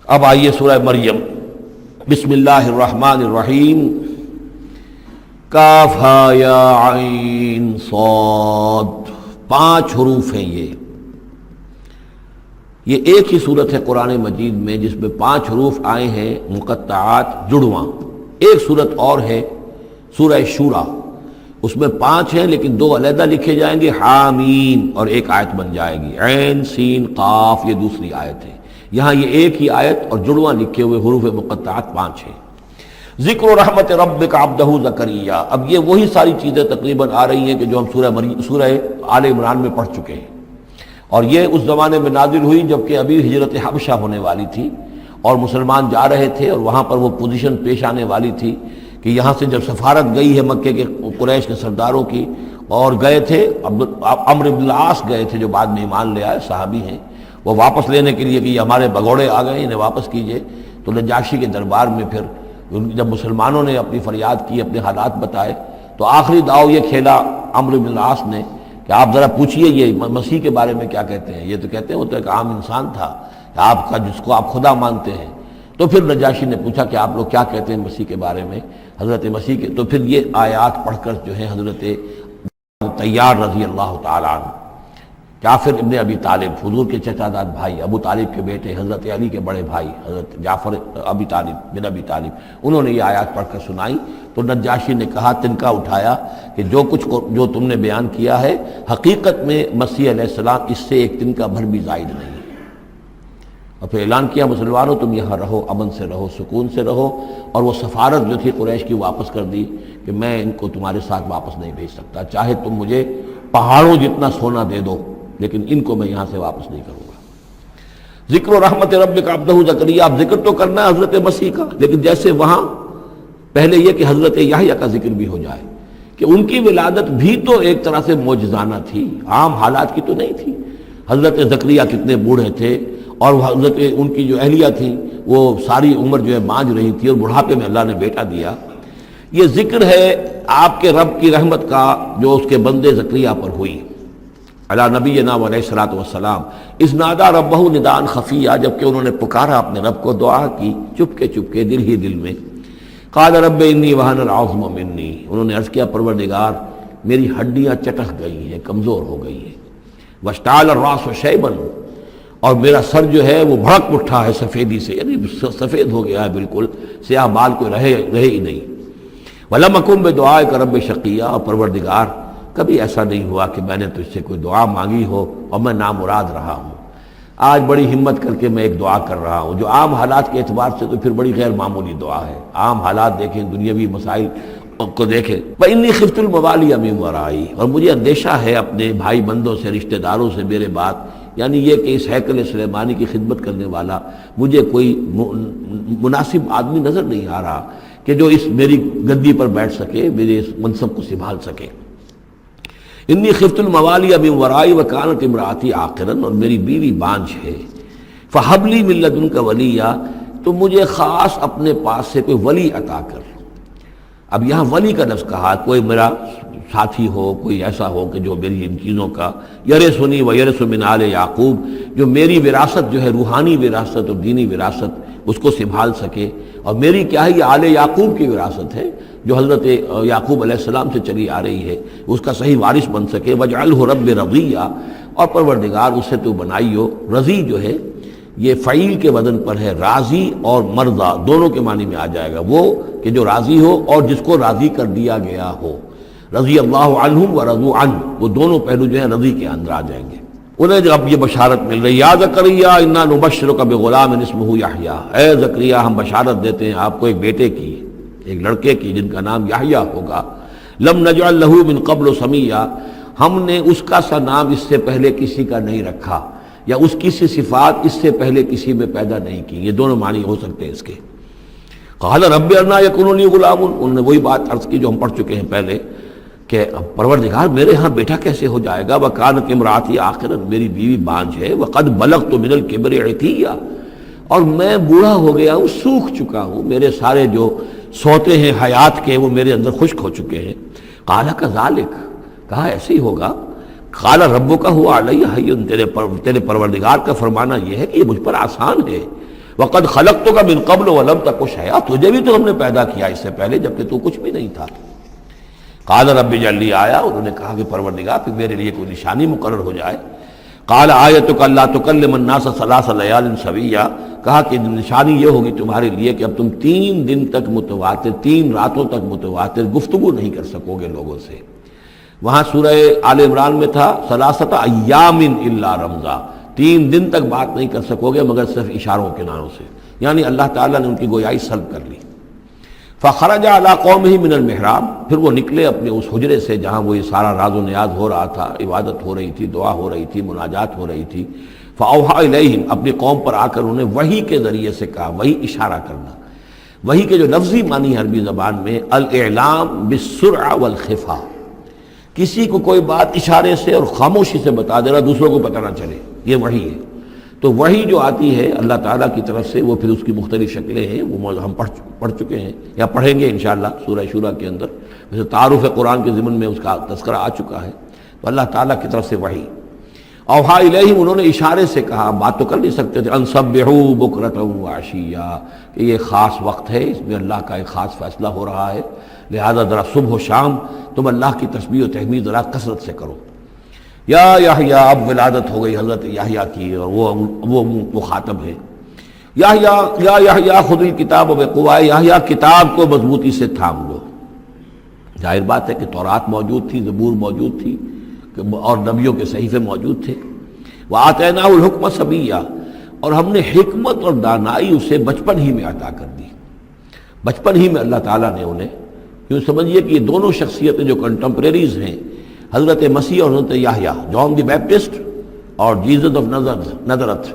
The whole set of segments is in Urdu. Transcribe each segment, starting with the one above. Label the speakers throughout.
Speaker 1: اب آئیے سورہ مریم، بسم اللہ الرحمن الرحیم، کاف ہا یا عین صاد، 5 حروف ہیں یہ ایک ہی صورت ہے قرآن مجید میں جس میں 5 حروف آئے ہیں مقطعات جڑواں۔ ایک صورت اور ہے سورہ شورا، اس میں 5 ہیں لیکن 2 علیحدہ لکھے جائیں گے، حامیم، اور ایک آیت بن جائے گی، عین سین قاف، یہ دوسری آیت ہے۔ یہاں یہ ایک ہی آیت اور جڑواں لکھے ہوئے حروف مقطعات 5 ہیں۔ ذکر و رحمت ربک عبدہ زکریا، اب یہ وہی ساری چیزیں تقریباً آ رہی ہیں کہ جو ہم سورہ آل عمران میں پڑھ چکے ہیں، اور یہ اس زمانے میں نازل ہوئی جبکہ ابھی ہجرت حبشہ ہونے والی تھی اور مسلمان جا رہے تھے، اور وہاں پر وہ پوزیشن پیش آنے والی تھی کہ یہاں سے جب سفارت گئی ہے مکے کے قریش کے سرداروں کی، اور گئے تھے عمرو بن العاص گئے تھے جو بعد میں ایمان لے آئے، صحابی ہیں، وہ واپس لینے کے لیے کہ یہ ہمارے بگوڑے آ گئے، انہیں واپس کیجئے۔ تو نجاشی کے دربار میں پھر جب مسلمانوں نے اپنی فریاد کی، اپنے حالات بتائے، تو آخری داؤ یہ کھیلا عمرو بن العاص نے کہ آپ ذرا پوچھئے یہ مسیح کے بارے میں کیا کہتے ہیں۔ یہ تو کہتے ہیں وہ تو ایک عام انسان تھا آپ کا جس کو آپ خدا مانتے ہیں۔ تو پھر نجاشی نے پوچھا کہ آپ لوگ کیا کہتے ہیں مسیح کے بارے میں، حضرت مسیح کے، تو پھر یہ آیات پڑھ کر جو ہے حضرت طیار رضی اللہ تعالیٰ عنہ، جعفر ابن ابی طالب، حضور کے چچا داد بھائی، ابو طالب کے بیٹے، حضرت علی کے بڑے بھائی حضرت جعفر ابی طالب بن ابی طالب، انہوں نے یہ آیات پڑھ کر سنائی۔ تو نجاشی نے کہا، تنکا اٹھایا کہ جو تم نے بیان کیا ہے حقیقت میں مسیح علیہ السلام اس سے ایک تنکا بھر بھی زائد نہیں ہے۔ اور پھر اعلان کیا، مسلمانوں تم یہاں رہو، امن سے رہو، سکون سے رہو، اور وہ سفارت جو تھی قریش کی واپس کر دی کہ میں ان کو تمہارے ساتھ واپس نہیں بھیج سکتا، چاہے تم مجھے پہاڑوں جتنا سونا دے دو لیکن ان کو میں یہاں سے واپس نہیں کروں گا۔ ذکر و رحمت ربک عبدہ زکریا، اب ذکر تو کرنا ہے حضرت مسیح کا، لیکن جیسے وہاں پہلے یہ کہ حضرت یحییٰ کا ذکر بھی ہو جائے کہ ان کی ولادت بھی تو ایک طرح سے معجزانہ تھی، عام حالات کی تو نہیں تھی۔ حضرت زکریا کتنے بوڑھے تھے، اور حضرت ان کی جو اہلیہ تھی وہ ساری عمر جو ہے مانج رہی تھی، اور بڑھاپے میں اللہ نے بیٹا دیا۔ یہ ذکر ہے آپ کے رب کی رحمت کا جو اس کے بندے زکریا پر ہوئی، علی نبینا علیہ الصلوۃ والسلام، اذ نادى ربہ نداء خفیا، جبکہ انہوں نے پکارا اپنے رب کو، دعا کی چپکے چپکے دل ہی دل میں۔ قال رب انی وہن العظم منی، انہوں نے عرض کیا پروردگار میری ہڈیاں چٹک گئی ہیں، کمزور ہو گئی ہیں، واشتعل الراس شیبا، اور میرا سر جو ہے وہ بھڑک اٹھا ہے سفیدی سے، یعنی سفید ہو گیا ہے بالکل، سیاہ بال کوئی رہے ہی نہیں۔ ولم اکن بدعائک رب شقیا، اور پروردگار کبھی ایسا نہیں ہوا کہ میں نے تجھ سے کوئی دعا مانگی ہو اور میں نامراد رہا ہوں۔ آج بڑی ہمت کر کے میں ایک دعا کر رہا ہوں جو عام حالات کے اعتبار سے تو پھر بڑی غیر معمولی دعا ہے، عام حالات دیکھیں، دنیاوی مسائل کو دیکھیں۔ وَإِنِّي خِفْتُ الْمَوَالِيَ مِن وَرَائِي، اور مجھے اندیشہ ہے اپنے بھائی بندوں سے، رشتہ داروں سے میرے بعد، یعنی یہ کہ اس ہیکل سلیمانی کی خدمت کرنے والا مجھے کوئی مناسب آدمی نظر نہیں آ رہا کہ جو اس میری گدی پر بیٹھ سکے، میرے اس منصب کو سنبھال سکے۔ انی خفت الموالی من ورائی وکانت امراتی عاقرا، اور میری بیوی بانجھ ہے، فہب لی من لدنک ولیا، تو مجھے خاص اپنے پاس سے کوئی ولی عطا کر۔ اب یہاں ولی کا لفظ کہا، کوئی میرا ساتھی ہو، کوئی ایسا ہو کہ جو میری ان چیزوں کا یرثنی و یرث من آل یعقوب، جو میری وراثت جو ہے روحانی وراثت اور دینی وراثت اس کو سنبھال سکے، اور میری کیا ہے یہ آل یعقوب کی وراثت ہے جو حضرت یعقوب علیہ السلام سے چلی آ رہی ہے، اس کا صحیح وارث بن سکے۔ وجعلہ رب رضیہ، اور پروردگار اسے تو بنائیو، رضی جو ہے یہ فعیل کے وزن پر ہے، راضی اور مرضی دونوں کے معنی میں آ جائے گا، وہ کہ جو راضی ہو اور جس کو راضی کر دیا گیا ہو، رضی اللہ عنہم ورضوا عنہ، وہ دونوں پہلو جو ہیں رضی کے اندر آ جائیں گے۔ انہیں جب یہ بشارت مل رہی، یا زکریا انا نبشرک بغلام اسمہ یحییٰ، اے زکریا ہم بشارت دیتے ہیں آپ کو ایک بیٹے کی، ایک لڑکے کی جن کا نام یحییٰ ہوگا، لم نجعل لہ من قبل سمیہ، ہم نے اس کا سا نام اس سے پہلے کسی کا نہیں رکھا، یا اس کی سی صفات اس سے پہلے کسی میں پیدا نہیں کی، یہ دونوں معنی ہو سکتے ہیں اس کے۔ قال رب انا یکون لی غلام، انہوں نے وہی بات عرض کی جو ہم پڑھ چکے ہیں پہلے کہ پروردگار میرے ہاں بیٹا کیسے ہو جائے گا، وکانت امراتی عاقرا، میری بیوی بانجھ ہے، وقد بلغت من الکبر عتیہ، اور میں بوڑھا ہو گیا ہوں، سوکھ چکا ہوں، میرے سارے جو سوتے ہیں حیات کے وہ میرے اندر خشک ہو چکے ہیں۔ قال کذالک، کہا ایسے ہی ہوگا۔ قال ربک هو علی ہین، تیرے پروردگار کا فرمانا یہ ہے کہ یہ مجھ پر آسان ہے۔ وقد خلقتک من قبل ولم تک شیئا، تجھے بھی تو ہم نے پیدا کیا اس سے پہلے جبکہ تو کچھ بھی نہیں تھا۔ قال رب اجعل لی آیہ، انہوں نے کہا کہ پروردگار پھر میرے لیے کوئی نشانی مقرر ہو جائے۔ قال آیتک الا تکلم الناس ثلاث لیال سویا، کہا کہ نشانی یہ ہوگی تمہارے لیے کہ اب تم 3 دن تک متواتر، 3 راتوں تک متواتر گفتگو نہیں کر سکو گے لوگوں سے۔ وہاں سورہ آل عمران میں تھا ثلاثۃ ایام الا رمزا، 3 دن تک بات نہیں کر سکو گے مگر صرف اشاروں کناروں سے، یعنی اللہ تعالیٰ نے ان کی گویائی سلب کر لی۔ فخرج علی قومہ من المحراب، پھر وہ نکلے اپنے اس حجرے سے جہاں وہ یہ سارا راز و نیاز ہو رہا تھا، عبادت ہو رہی تھی، دعا ہو رہی تھی، مناجات ہو رہی تھی۔ فاوحی الیہم، اپنی قوم پر آ کر انہوں نے وحی کے ذریعے سے کہا، وحی اشارہ کرنا، وحی کے جو لفظی معنی عربی زبان میں الاعلام بالسرعہ والخفا، کسی کو کوئی بات اشارے سے اور خاموشی سے بتا دینا، دوسروں کو پتہ نہ چلے، یہ وحی ہے۔ تو وحی جو آتی ہے اللہ تعالیٰ کی طرف سے، وہ پھر اس کی مختلف شکلیں ہیں، وہ ہم پڑھ چکے ہیں یا پڑھیں گے انشاءاللہ سورہ شورا کے اندر، جیسے تعارف قرآن کے ضمن میں اس کا تذکرہ آ چکا ہے۔ تو اللہ تعالیٰ کی طرف سے وحی، اوحا الیہم، انہوں نے اشارے سے کہا، بات تو کر نہیں سکتے تھے، ان سبحوا بکرۃ وعشیا، کہ یہ خاص وقت ہے، اس میں اللہ کا ایک خاص فیصلہ ہو رہا ہے، لہذا ذرا صبح و شام تم اللہ کی تسبیح و تحمید ذرا کثرت سے کرو۔ یا یحییٰ، اب ولادت ہو گئی حضرت یحییٰ کی، اور وہ مخاطب ہے۔ یا یحییٰ خذ الکتاب بقوہ، یحییٰ کتاب کو مضبوطی سے تھام لو۔ ظاہر بات ہے کہ تورات موجود تھی، زبور موجود تھی، اور نبیوں کے صحیفے موجود تھے۔ وآتیناہ الحکم صبیا، اور ہم نے حکمت اور دانائی اسے بچپن ہی میں عطا کر دی، بچپن ہی میں اللہ تعالیٰ نے انہیں، یوں سمجھیے کہ یہ دونوں شخصیتیں جو کنٹمپریریز ہیں، حضرت مسیح اور حضرت یحییٰ، جان دی بیپٹسٹ اور جیزس آف نظرت،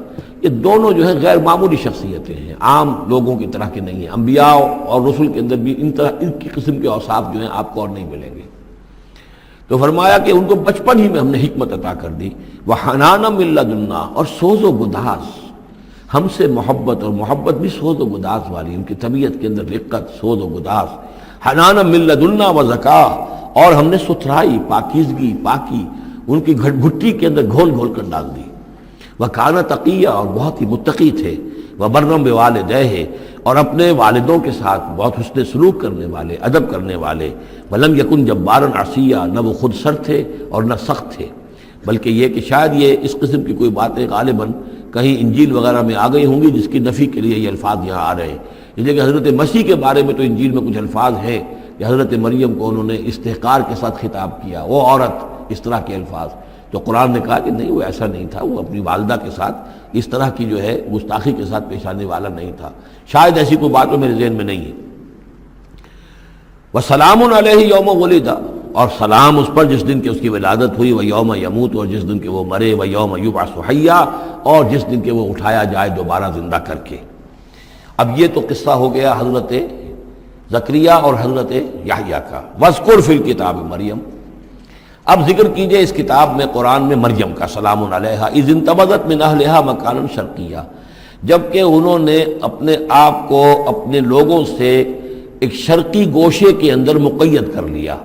Speaker 1: یہ دونوں جو ہیں غیر معمولی شخصیتیں ہیں، عام لوگوں کی طرح کے نہیں ہیں۔ انبیاء اور رسل کے اندر بھی ان کی قسم کے اوصاف جو ہیں آپ کو اور نہیں ملیں گے۔ تو فرمایا کہ ان کو بچپن ہی میں ہم نے حکمت عطا کر دی، وحنانا من لدنا، اور سوز و گداز، ہم سے محبت، اور محبت بھی سوز و گداز والی، ان کی طبیعت کے اندر رقت، سوز و گداز، حنانا من لدنا وزکا، اور ہم نے ستھرائی، پاکیزگی، پاکی ان کی گھٹی کے اندر گھول گھول کر ڈال دی۔ وَكَانَ تَقِيًّا، اور بہت ہی متقی تھے، وَبَرًّا بِوَالِدَيْهِ، اور اپنے والدوں کے ساتھ بہت حسن سلوک کرنے والے، ادب کرنے والے۔ وَلَمْ يَكُنْ جَبَّارًا عَصِيًّا، نہ وہ خود سر تھے اور نہ سخت تھے، بلکہ یہ کہ شاید یہ اس قسم کی کوئی باتیں غالباً کہیں انجیل وغیرہ میں آ گئی ہوں گی، جس کی نفی کے لیے یہ الفاظ یہاں آ رہے ہیں۔ اس لیے کہ حضرت مسیح کے بارے میں تو انجیل میں کچھ الفاظ ہیں کہ حضرت مریم کو انہوں نے استحقار کے ساتھ خطاب کیا، وہ عورت، اس طرح کے الفاظ، تو قرآن نے کہا کہ نہیں، وہ ایسا نہیں تھا، وہ اپنی والدہ کے ساتھ اس طرح کی جو ہے گستاخی کے ساتھ پیش آنے والا نہیں تھا، شاید ایسی کوئی بات میرے ذہن میں نہیں ہے۔ وَسَلَامٌ عَلَيْهِ يَوْمَ وُلِدَ، اور سلام اس پر جس دن کہ اس کی ولادت ہوئی، وَيَوْمَ يَمُوتُ، اور جس دن کہ وہ مرے، وَيَوْمَ يُبْعَثُ حَيًّا، اور جس دن کہ وہ اٹھایا جائے دوبارہ زندہ کر کے۔ اب یہ تو قصہ ہو گیا حضرت زکریا اور حضرت یحییٰ کا۔ وَاذْكُرْ فِي الْكِتَابِ مریم، اب ذکر کیجئے اس کتاب میں، قرآن میں، مریم کا، سلام علیہا اذ انتبذت من اہلہا مکانا شرقیہ، جبکہ انہوں نے اپنے آپ کو اپنے لوگوں سے ایک شرقی گوشے کے اندر مقید کر لیا۔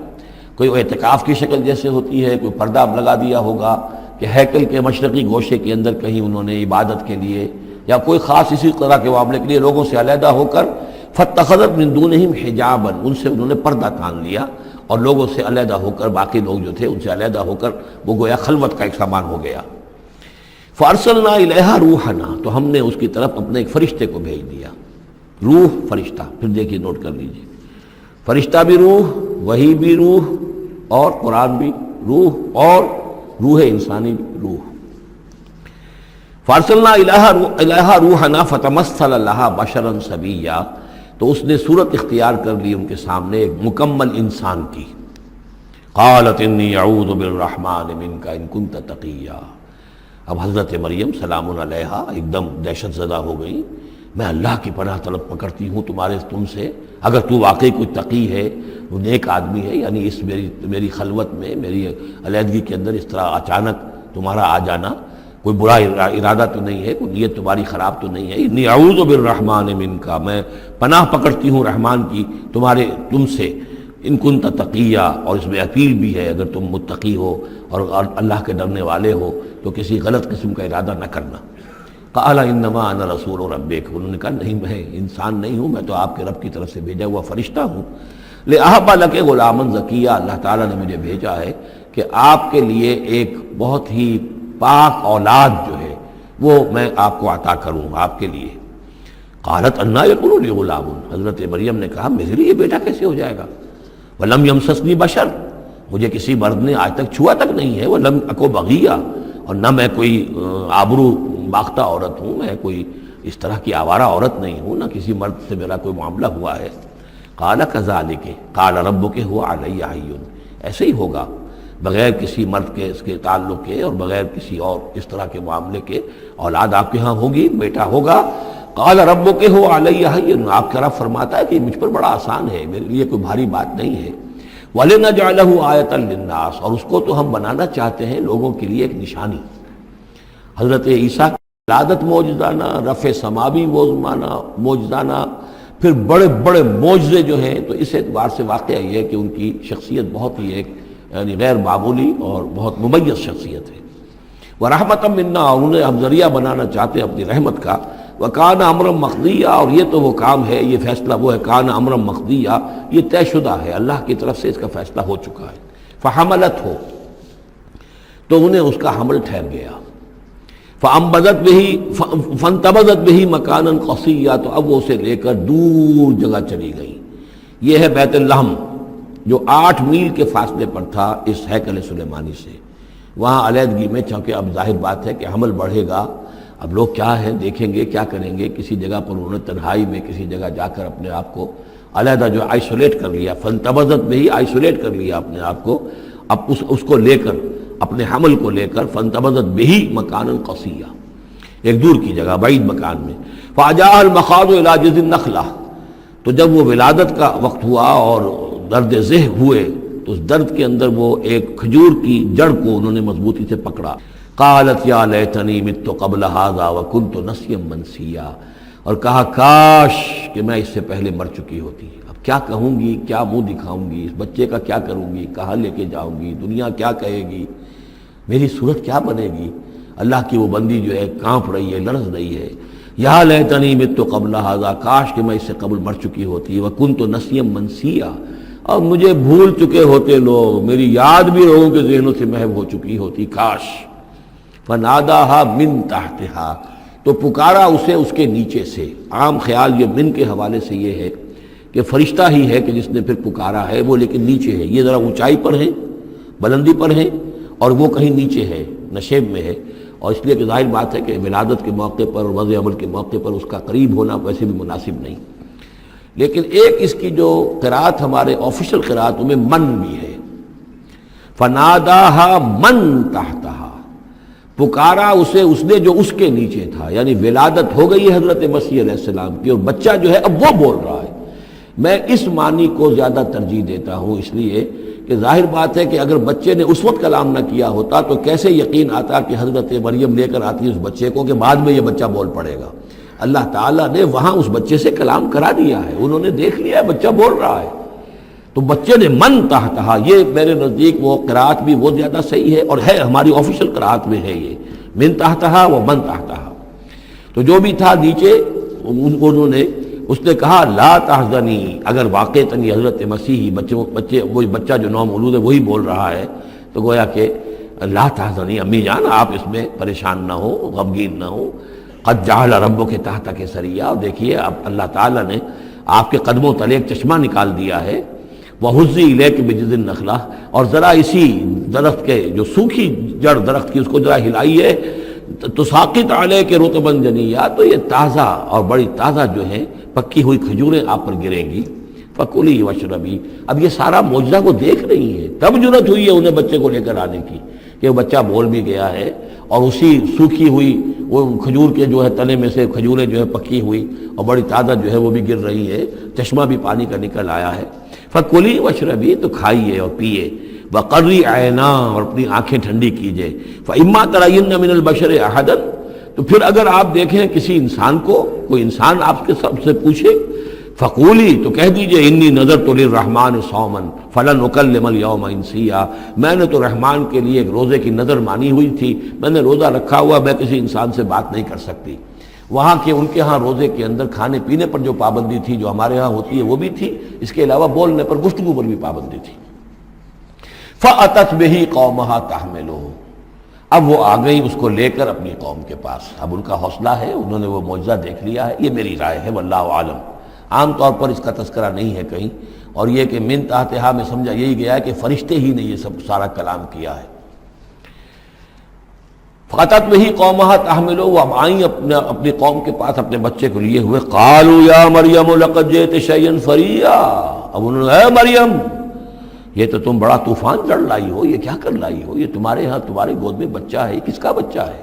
Speaker 1: کوئی اعتکاف کی شکل جیسے ہوتی ہے، کوئی پردہ اب لگا دیا ہوگا کہ ہیکل کے مشرقی گوشے کے اندر کہیں انہوں نے عبادت کے لیے یا کوئی خاص اسی طرح کے معاملے کے لیے لوگوں سے علیحدہ ہو کر، فاتخذت من دونہم حجابا، ان سے انہوں نے پردہ تان لیا، اور لوگوں سے علیحدہ ہو کر، باقی لوگ جو تھے ان سے علیحدہ ہو کر وہ گویا خلوت کا ایک سامان ہو گیا۔ فارسلنا الیہا روحنا، تو ہم نے اس کی طرف اپنے ایک فرشتے کو بھیج دیا۔ روح، فرشتہ، پھر دیکھیے نوٹ کر لیجیے، فرشتہ بھی روح، وحی بھی روح، اور قرآن بھی روح، اور روح انسانی بھی روح۔ فارسلنا الیہا روحنا فتمثل لہا بشرا سویا، تو اس نے صورت اختیار کر لی ان کے سامنے ایک مکمل انسان کی۔ قالت انی اعوذ بالرحمن منک ان کنت تقیا، اب حضرت مریم سلام علیہا ایک دم دہشت زدہ ہو گئی، میں اللہ کی پناہ طلب پکڑتی ہوں تم سے، اگر تو واقعی کوئی تقی ہے، وہ نیک آدمی ہے، یعنی اس میری خلوت میں، میری علیحدگی کے اندر اس طرح اچانک تمہارا آ جانا کوئی برا ارادہ تو نہیں ہے، کوئی نیت تمہاری خراب تو نہیں ہے۔ انی اعوذ بالرحمن منک، میں پناہ پکڑتی ہوں رحمان کی تم سے، ان کنت تقیہ، اور اس میں اپیل بھی ہے اگر تم متقی ہو اور اللہ کے ڈرنے والے ہو تو کسی غلط قسم کا ارادہ نہ کرنا۔ قال انما انا رسول ربک، انہوں نے کہا نہیں میں انسان نہیں ہوں، میں تو آپ کے رب کی طرف سے بھیجا ہوا فرشتہ ہوں، لأہب لک غلاما زکیہ، اللہ تعالیٰ نے مجھے بھیجا ہے کہ آپ کے لیے ایک بہت ہی پاک اولاد جو ہے وہ میں آپ کو عطا کروں آپ کے لیے۔ قالت انا یکون لی غلام، حضرت مریم نے کہا میرے لیے بیٹا کیسے ہو جائے گا، ولم یمسسنی بشر، مجھے کسی مرد نے آج تک چھوا تک نہیں ہے، ولم اکو بغیہ، اور نہ میں کوئی آبرو باختہ عورت ہوں، میں کوئی اس طرح کی آوارہ عورت نہیں ہوں، نہ کسی مرد سے میرا کوئی معاملہ ہوا ہے۔ قال کذالک قال ربک هو علی حی، ایسے ہی ہوگا بغیر کسی مرد کے اس کے تعلق کے اور بغیر کسی اور اس طرح کے معاملے کے اولاد آپ کے ہاں ہوگی، بیٹا ہوگا۔ قال ربک هو علی حی، آپ کا رب فرماتا ہے کہ مجھ پر بڑا آسان ہے، میرے لیے کوئی بھاری بات نہیں ہے۔ وَلِنَجْعَلَهُ آیَةً لِلنَّاسِ، اور اس کو تو ہم بنانا چاہتے ہیں لوگوں کے لیے ایک نشانی۔ حضرت عیسیٰ کی ولادت معجزانہ، رفع سماوی معجزانہ، پھر بڑے بڑے معجزے جو ہیں، تو اس اعتبار سے واقعہ یہ ہے کہ ان کی شخصیت بہت ہی ایک یعنی غیر معمولی اور بہت ممیز شخصیت ہے۔ وَرَحْمَةً مِنَّا، اور انہیں ہم ذریعہ بنانا چاہتے ہیں اپنی رحمت کا۔ وَكَانَ أَمْرًا مَقْضِيًّا، اور یہ تو وہ کام ہے، یہ فیصلہ وہ ہے، کان امرا مقضیہ، یہ طے شدہ ہے، اللہ کی طرف سے اس کا فیصلہ ہو چکا ہے۔ فحملتہ، تو انہیں اس کا حمل ٹھہر گیا۔ فانتبذت بہ مکانا قصیا، تو اب وہ اسے لے کر دور جگہ چلی گئی۔ یہ ہے بیت لحم جو 8 میل کے فاصلے پر تھا اس ہیکل سلیمانی سے۔ وہاں علیحدگی میں، چونکہ اب ظاہر بات ہے کہ حمل بڑھے گا، اب لوگ کیا ہے دیکھیں گے، کیا کریں گے، کسی جگہ پر انہوں نے تنہائی میں کسی جگہ جا کر اپنے آپ کو علیحدہ جو آئسولیٹ کر لیا، فانتبذت بہ، آئسولیٹ کر لیا اپنے آپ کو، اب اس کو لے کر، اپنے حمل کو لے کر، فانتبذت بہ مکانا قصیا، ایک دور کی جگہ، بعید مکان میں۔ فاجاء المخاض الی جذع النخلہ، تو جب وہ ولادت کا وقت ہوا اور درد ذہ ہوئے تو اس درد کے اندر وہ ایک کھجور کی جڑ کو انہوں نے مضبوطی سے پکڑا۔ قالت یا لیتنی مت قبل ھذا وکنت نسیا منسیا، اور کہا کاش کہ میں اس سے پہلے مر چکی ہوتی، اب کیا کہوں گی، کیا منہ دکھاؤں گی، اس بچے کا کیا کروں گی، کہاں لے کے جاؤں گی، دنیا کیا کہے گی، میری صورت کیا بنے گی۔ اللہ کی وہ بندی جو ہے کانپ رہی ہے، لرز رہی ہے۔ یا لیتنی مت قبل ھذا، کاش کہ میں اس سے قبل مر چکی ہوتی، وکنت نسیا منسیا، اور مجھے بھول چکے ہوتے لوگ، میری یاد بھی لوگوں کے ذہنوں سے محو ہو چکی ہوتی، کاش۔ فناداها من تحتها، تو پکارا اسے اس کے نیچے سے۔ عام خیال یہ من کے حوالے سے یہ ہے کہ فرشتہ ہی ہے کہ جس نے پھر پکارا ہے، وہ لیکن نیچے ہے، یہ ذرا اونچائی پر ہے، بلندی پر ہے، اور وہ کہیں نیچے ہے، نشیب میں ہے، اور اس لیے کہ ظاہر بات ہے کہ ولادت کے موقع پر اور وضع عمل کے موقع پر اس کا قریب ہونا ویسے بھی مناسب نہیں۔ لیکن ایک اس کی جو قرات ہمارے آفیشل قراتوں میں من بھی ہے، فناداها من تحتها، پکارا اسے اس نے جو اس کے نیچے تھا، یعنی ولادت ہو گئی ہے حضرت مسیح علیہ السلام کی، اور بچہ جو ہے اب وہ بول رہا ہے۔ میں اس معنی کو زیادہ ترجیح دیتا ہوں، اس لیے کہ ظاہر بات ہے کہ اگر بچے نے اس وقت کلام نہ کیا ہوتا تو کیسے یقین آتا کہ حضرت مریم لے کر آتی اس بچے کو کہ بعد میں یہ بچہ بول پڑے گا۔ اللہ تعالیٰ نے وہاں اس بچے سے کلام کرا دیا ہے، انہوں نے دیکھ لیا ہے بچہ بول رہا ہے، تو بچے نے من تحتہا، یہ میرے نزدیک وہ قرات بھی وہ زیادہ صحیح ہے، اور ہے ہماری آفیشل قرات میں ہے یہ من تحتہا و من تحتہا۔ تو جو بھی تھا نیچے، انہوں نے، اس نے کہا لا تحزنی، اگر واقعتاً یہ حضرت مسیحی بچے وہی بچہ جو نو مولود ہے وہی بول رہا ہے، تو گویا کہ لا تحزنی، امی جان آپ اس میں پریشان نہ ہو، غمگین نہ ہو، قد جعل ربک تحتک سریا، اور دیکھیے اب اللہ تعالیٰ نے آپ کے قدموں تلے ایک چشمہ نکال دیا ہے، وَهُزِّي إِلَيْكِ بِجِذِعِ النَّخْلَةِ، اور ذرا اسی درخت کے جو سوکھی جڑ درخت کی اس کو ذرا ہلائیے، تساقط علیک رطبا جنیا، تو یہ تازہ اور بڑی تازہ جو ہیں پکی ہوئی کھجوریں آپ پر گریں گی۔ فَكُلِي وَاشْرَبِي، اب یہ سارا معجزہ وہ دیکھ رہی ہے، تب جرأت ہوئی ہے انہیں بچے کو لے کر آنے کی کہ وہ بچہ بول بھی گیا ہے، اور اسی سوکھی ہوئی وہ کھجور کے جو ہے تنے میں سے کھجوریں جو ہے پکی ہوئی اور بڑی تازہ جو ہے وہ بھی گر رہی ہے، چشمہ بھی پانی کا نکل آیا ہے۔ فَكُلِي وَاشْرَبِي، تو کھائیے اور پیئے، وَقَرِّ عَيْنَا، اور اپنی آنکھیں ٹھنڈی کیجئے، فَإِمَّا تَرَيِنَّ مِنَ الْبَشَرِ أَحَدًا، تو پھر اگر آپ دیکھیں کسی انسان کو، کوئی انسان آپ کے سب سے پوچھے، فقولی تو کہہ دیجئے انی نذرت للرحمن صوما فلن اکلم اليوم انسیا، میں نے تو رحمان کے لیے ایک روزے کی نذر مانی ہوئی تھی، میں نے روزہ رکھا ہوا، میں کسی انسان سے بات نہیں کر سکتی۔ وہاں کے ان کے ہاں روزے کے اندر کھانے پینے پر جو پابندی تھی جو ہمارے ہاں ہوتی ہے وہ بھی تھی، اس کے علاوہ بولنے پر گفتگو پر بھی پابندی تھی۔ فأتت بہ قومہا تحملہ، اب وہ آ گئی اس کو لے کر اپنی قوم کے پاس۔ اب ان کا حوصلہ ہے، انہوں نے وہ معجزہ دیکھ لیا ہے، یہ میری رائے ہے، واللہ عالم۔ عام طور پر اس کا تذکرہ نہیں ہے کہیں، اور یہ کہ من تحتہا میں سمجھا یہی گیا ہے کہ فرشتے ہی نے یہ سب سارا کلام کیا ہے۔ فاتت بہ قومہا تحملہ، وہ اب آئیں اپنی قوم کے پاس اپنے بچے کو لیے ہوئے۔ قالوا یا مریم لقد جئت شیئا فریا، اب انہوں نے اے مریم یہ تو تم بڑا طوفان چڑھ لائی ہو، یہ کیا کر لائی ہو، یہ تمہارے ہاں تمہارے گود میں بچہ ہے، کس کا بچہ ہے؟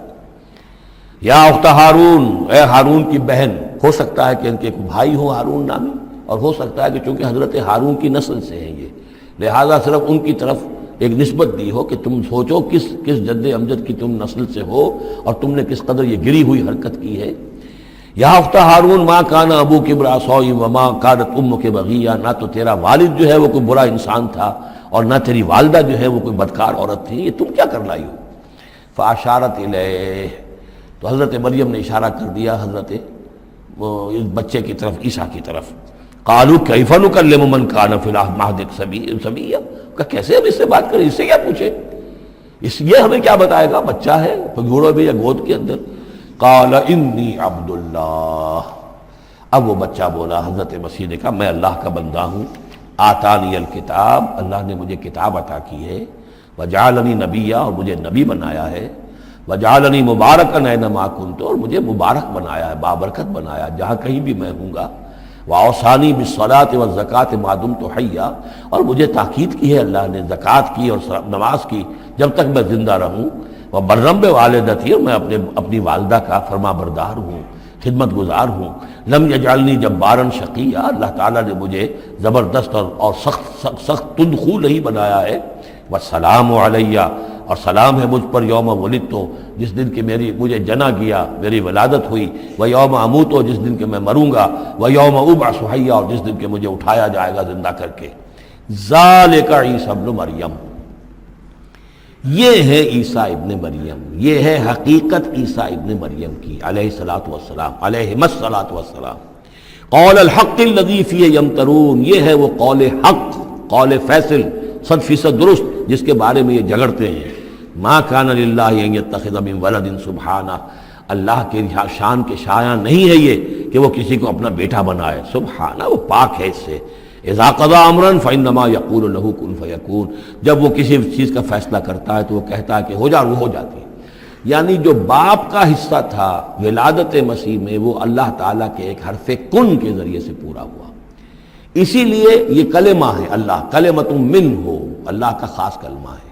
Speaker 1: یا اخت ہارون، اے ہارون کی بہن، ہو سکتا ہے کہ ان کے ایک بھائی ہو ہارون نامی، اور ہو سکتا ہے کہ چونکہ حضرت ہارون کی نسل سے ہیں یہ، لہذا صرف ان کی طرف ایک نسبت دی ہو کہ تم سوچو کس جد امجد کی تم نسل سے ہو اور تم نے کس قدر یہ گری ہوئی حرکت کی ہے۔ یا اخت ہارون ما کان ابوک امرأ سوء وما کانت امک بغیہ، نہ تو تیرا والد جو ہے وہ کوئی برا انسان تھا اور نہ تیری والدہ جو ہے وہ کوئی بدکار عورت تھی، یہ تم کیا کر لائی ہو؟ فاشارت الیہ، تو حضرت مریم نے اشارہ کر دیا حضرت اس بچے کی طرف، عیسیٰ کی طرف۔ قالوا کیف نکلم من کان فی المہد صبیا، کہ کیسے ہم اس سے بات کریں، اس سے کیا پوچھیں، یہ ہمیں کیا بتائے گا، بچہ ہے پگھوڑے میں یا گود کے اندر۔ قال انی عبد اللہ، اب وہ بچہ بولا، حضرت مسیح نے کہا میں اللہ کا بندہ ہوں، آتانی الکتاب، اللہ نے مجھے کتاب عطا کی ہے، وجعلنی نبیا، اور مجھے نبی بنایا ہے، وجعلنی مبارکا اینما کنت، اور مجھے مبارک بنایا ہے، بابرکت بنایا جہاں کہیں بھی میں ہوں گا، واوصانی بالصلاۃ والزکاۃ ما دمت حیا، اور مجھے تاکید کی ہے اللہ نے زکوٰۃ کی اور نماز کی جب تک میں زندہ رہوں، وبرم بوالدتی، اور میں اپنی والدہ کا فرما بردار ہوں، خدمت گزار ہوں، لم یجعلنی جبارا شقیا، اللہ تعالیٰ نے مجھے زبردست اور سخت تندخو نہیں بنایا ہے، والسلام علیہ، اور سلام ہے مجھ پر یوم ولدت، جس دن کہ مجھے جنا گیا، میری ولادت ہوئی، و یوم اموت، جس دن کہ میں مروں گا، و یوم ابعث حیا، اور جس دن کہ مجھے اٹھایا جائے گا زندہ کر کے۔ ذالک عیسی ابن مریم، یہ ہے عیسیٰ ابن مریم، یہ ہے حقیقت عیسیٰ ابن مریم کی علیہ الصلاۃ والسلام، علیہم الصلاۃ والسلام۔ قول الحق الذی فیہ یمترون، یہ ہے وہ قول حق، قول فیصل 100% درست جس کے بارے میں یہ جھگڑتے ہیں۔ ما کان للہ ان یتخذ من ولد سبحانہ، اللہ کے شان کے شایع نہیں ہے یہ کہ وہ کسی کو اپنا بیٹا بنائے، سبحانہ، وہ پاک ہے اس سے۔ اذا قضى امرا فانما يقول له كن فيكون، جب وہ کسی چیز کا فیصلہ کرتا ہے تو وہ کہتا ہے کہ ہو جا، وہ ہو جاتی ہے۔ یعنی جو باپ کا حصہ تھا ولادت مسیح میں، وہ اللہ تعالیٰ کے ایک حرف کن کے ذریعے سے پورا ہوا، اسی لیے یہ کلمہ ہے، اللہ کلمۃ منہ، اللہ کا خاص کلمہ ہے۔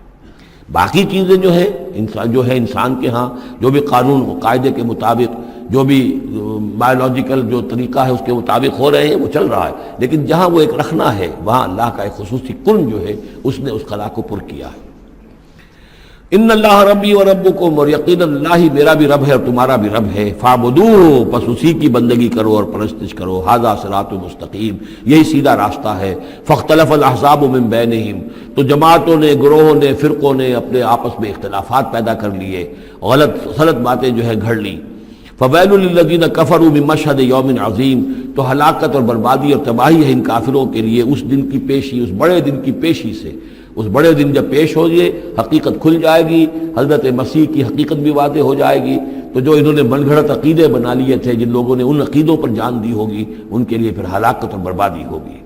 Speaker 1: باقی چیزیں جو ہے انسان کے ہاں جو بھی قانون و قاعدے کے مطابق، جو بھی بایولوجیکل جو طریقہ ہے اس کے مطابق ہو رہے ہیں، وہ چل رہا ہے، لیکن جہاں وہ ایک رکھنا ہے وہاں اللہ کا ایک خصوصی کن جو ہے اس نے اس خلا کو پر کیا ہے۔ ان اللہ ربی و ربکم، اور یقینا اللہ ہی میرا بھی رب ہے اور تمہارا بھی رب ہے، فاعبدوہ، پس اسی کی بندگی کرو اور پرستش کرو، ھذا صراط مستقیم، یہی سیدھا راستہ ہے۔ فاختلف الاحزاب من بینہم، تو جماعتوں نے، گروہوں نے، فرقوں نے اپنے آپس میں اختلافات پیدا کر لیے، غلط باتیں جو ہے گھڑ لی۔ فویل للذین کفروا من مشہد یوم عظیم، تو ہلاکت اور بربادی اور تباہی ہے ان کافروں کے لیے اس دن کی پیشی، اس بڑے دن کی پیشی سے۔ اس بڑے دن جب پیش ہو یہ حقیقت کھل جائے گی، حضرت مسیح کی حقیقت بھی واضح ہو جائے گی، تو جو انہوں نے من گھڑت عقیدے بنا لیے تھے، جن لوگوں نے ان عقیدوں پر جان دی ہوگی، ان کے لیے پھر ہلاکت اور بربادی ہوگی۔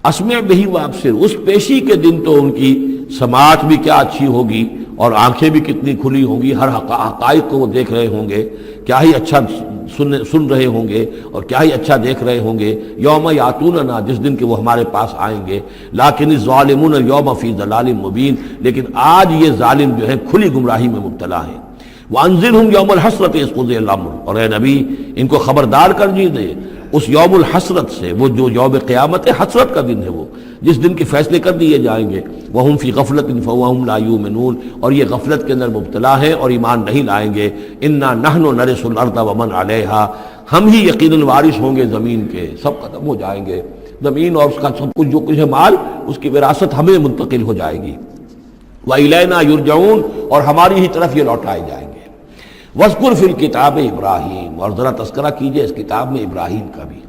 Speaker 1: اسمع بہ وابصر، اس پیشی کے دن تو ان کی سماعت بھی کیا اچھی ہوگی اور آنکھیں بھی کتنی کھلی ہوں گی، ہر حقائق کو وہ دیکھ رہے ہوں گے، کیا ہی اچھا سن رہے ہوں گے اور کیا ہی اچھا دیکھ رہے ہوں گے۔ یوم یاتوننا، جس دن کہ وہ ہمارے پاس آئیں گے، لیکن الظالمون یوم فی ضلال مبین، لیکن آج یہ ظالم جو ہے کھلی گمراہی میں مبتلا ہیں۔ وانذرہم یوم الحسرۃ اذ قضی الامر، اور اے نبی ان کو خبردار کر دیجیے اس یوم الحسرت سے، وہ جو یوم قیامت ہے، حسرت کا دن ہے وہ، جس دن کے فیصلے کر دیے جائیں گے۔ وہم فی غفلۃ فہم لا یؤمنون، اور یہ غفلت کے اندر مبتلا ہیں اور ایمان نہیں لائیں گے۔ انا نحن نرث الارض ومن علیہا، ہم ہی یقیناً وارث ہوں گے زمین کے، سب ختم ہو جائیں گے، زمین اور اس کا سب کچھ جو کچھ ہے مال، اس کی وراثت ہمیں منتقل ہو جائے گی۔ وَإِلَيْنَا يُرْجَعُونَ، اور ہماری ہی طرف یہ لوٹائے جائیں گے۔ وَاذْكُرْ فِي الْكِتَابِ ابراہیم، اور ذرا تذکرہ کیجئے اس کتاب میں ابراہیم کا بھی۔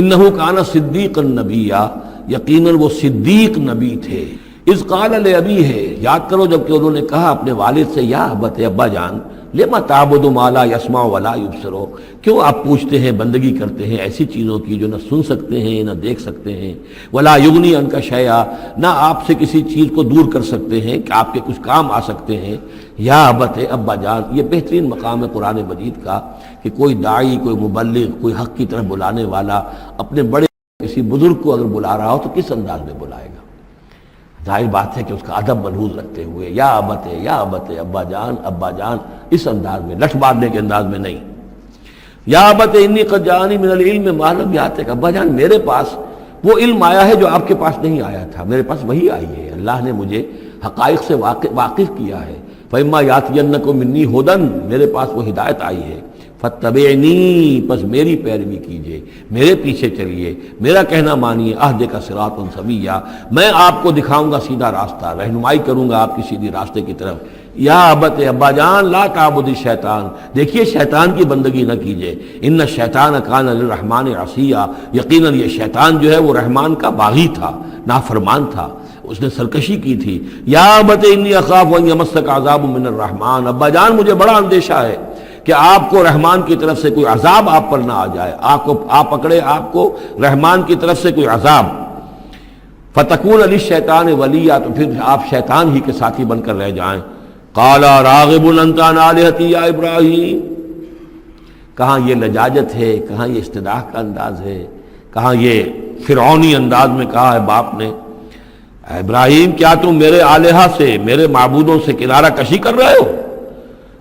Speaker 1: انہ کان صدیقا نبیا، یقیناً وہ صدیق نبی تھے۔ اذ قال لابیہ، یاد کرو جب کہ انہوں نے کہا اپنے والد سے، یا ابت، ابا جان، لما تعبد ما لا يسمع ولا يبصر، کیوں آپ پوچھتے ہیں، بندگی کرتے ہیں ایسی چیزوں کی جو نہ سن سکتے ہیں نہ دیکھ سکتے ہیں، ولا یغنی عنک شیئا، نہ آپ سے کسی چیز کو دور کر سکتے ہیں کہ آپ کے کچھ کام آ سکتے ہیں۔ یا ابت، ابا جان، یہ بہترین مقام ہے قرآن مجید کا کہ کوئی داعی، کوئی مبلغ، کوئی حق کی طرف بلانے والا اپنے بڑے کسی بزرگ کو اگر بلا رہا ہو تو کس انداز میں بلائے گا؟ ظاہر بات ہے کہ اس کا ادب ملحوظ رکھتے ہوئے، یا ابت، یا ابت، ابا جان، ابا جان، اس انداز میں، لٹھ مارنے کے انداز میں نہیں۔ یا ابت انی قد جاءنی من العلم ما لم یاتک، ابا جان میرے پاس وہ علم آیا ہے جو آپ کے پاس نہیں آیا تھا، میرے پاس وہی آئی ہے، اللہ نے مجھے حقائق سے واقف کیا ہے۔ فإما یأتینکم منی ھدی، میرے پاس وہ ہدایت آئی ہے، فاتبعنی، پس میری پیروی کیجئے، میرے پیچھے چلیے، میرا کہنا مانیے، اہدک صراطا سویا، میں آپ کو دکھاؤں گا سیدھا راستہ، رہنمائی کروں گا آپ کی سیدھی راستے کی طرف۔ یا ابت، ابا جان، لا تعبد الشیطان، دیکھیے شیطان کی بندگی نہ کیجئے، ان الشیطان کان للرحمن عصیا، یقیناً یہ شیطان جو ہے وہ رحمان کا باغی تھا، نافرمان تھا، اس نے سرکشی کی تھی۔ یا ابت انی اخاف ان یمسک عذاب من الرحمن، ابا جان مجھے بڑا اندیشہ ہے کہ آپ کو رحمان کی طرف سے کوئی عذاب آپ پر نہ آ جائے، آپ پکڑے آپ کو رحمان کی طرف سے کوئی عذاب۔ فتکون للشیطان ولیا، تو پھر آپ شیطان ہی کے ساتھی بن کر رہ جائیں۔ قال راغب انت عن آلہتی یا ابراہیم، کہاں یہ لجاجت ہے، کہاں یہ استدعاء کا انداز ہے، کہاں یہ فرعونی انداز میں کہا ہے باپ نے، اے ابراہیم کیا تم میرے آلہہ سے، میرے معبودوں سے کنارہ کشی کر رہے ہو؟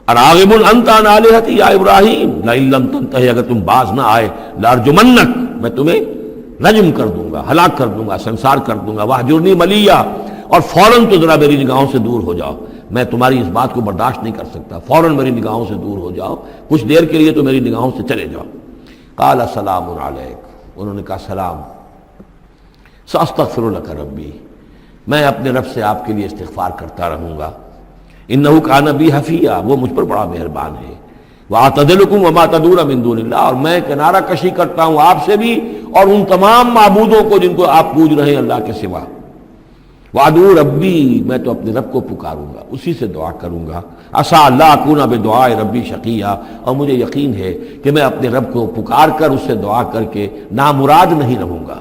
Speaker 1: اراغب انت عن آلہتی یا ابراہیم لئن لم تنتہی، اگر تم باز نہ آئے، لارجمنک، میں تمہیں رجم کر دوں گا، ہلاک کر دوں گا، سنسار کر دوں گا، واہجرنی ملیہ، اور فوراً تو ذرا میری نگاہوں سے دور ہو جاؤ، میں تمہاری اس بات کو برداشت نہیں کر سکتا، فوراً میری نگاہوں سے دور ہو جاؤ، کچھ دیر کے لیے تو میری نگاہوں سے چلے جاؤ۔ قال سلام علیک، انہوں نے کہا سلام، ساستغفر لک ربی، میں اپنے رب سے آپ کے لیے استغفار کرتا رہوں گا، انہ کان بی حفیہ، وہ مجھ پر بڑا مہربان ہے، واعتزلکم وما تدعون من دون اللہ، اور میں کنارہ کشی کرتا ہوں آپ سے بھی اور ان تمام معبودوں کو جن کو آپ پوج رہے ہیں اللہ کے سوا۔ وادعو ربی، میں تو اپنے رب کو پکاروں گا، اسی سے دعا کروں گا، عسیٰ اللہ اکون بدعاء ربی شقیہ، اور مجھے یقین ہے کہ میں اپنے رب کو پکار کر اس سے دعا کر کے نامراد نہیں رہوں گا۔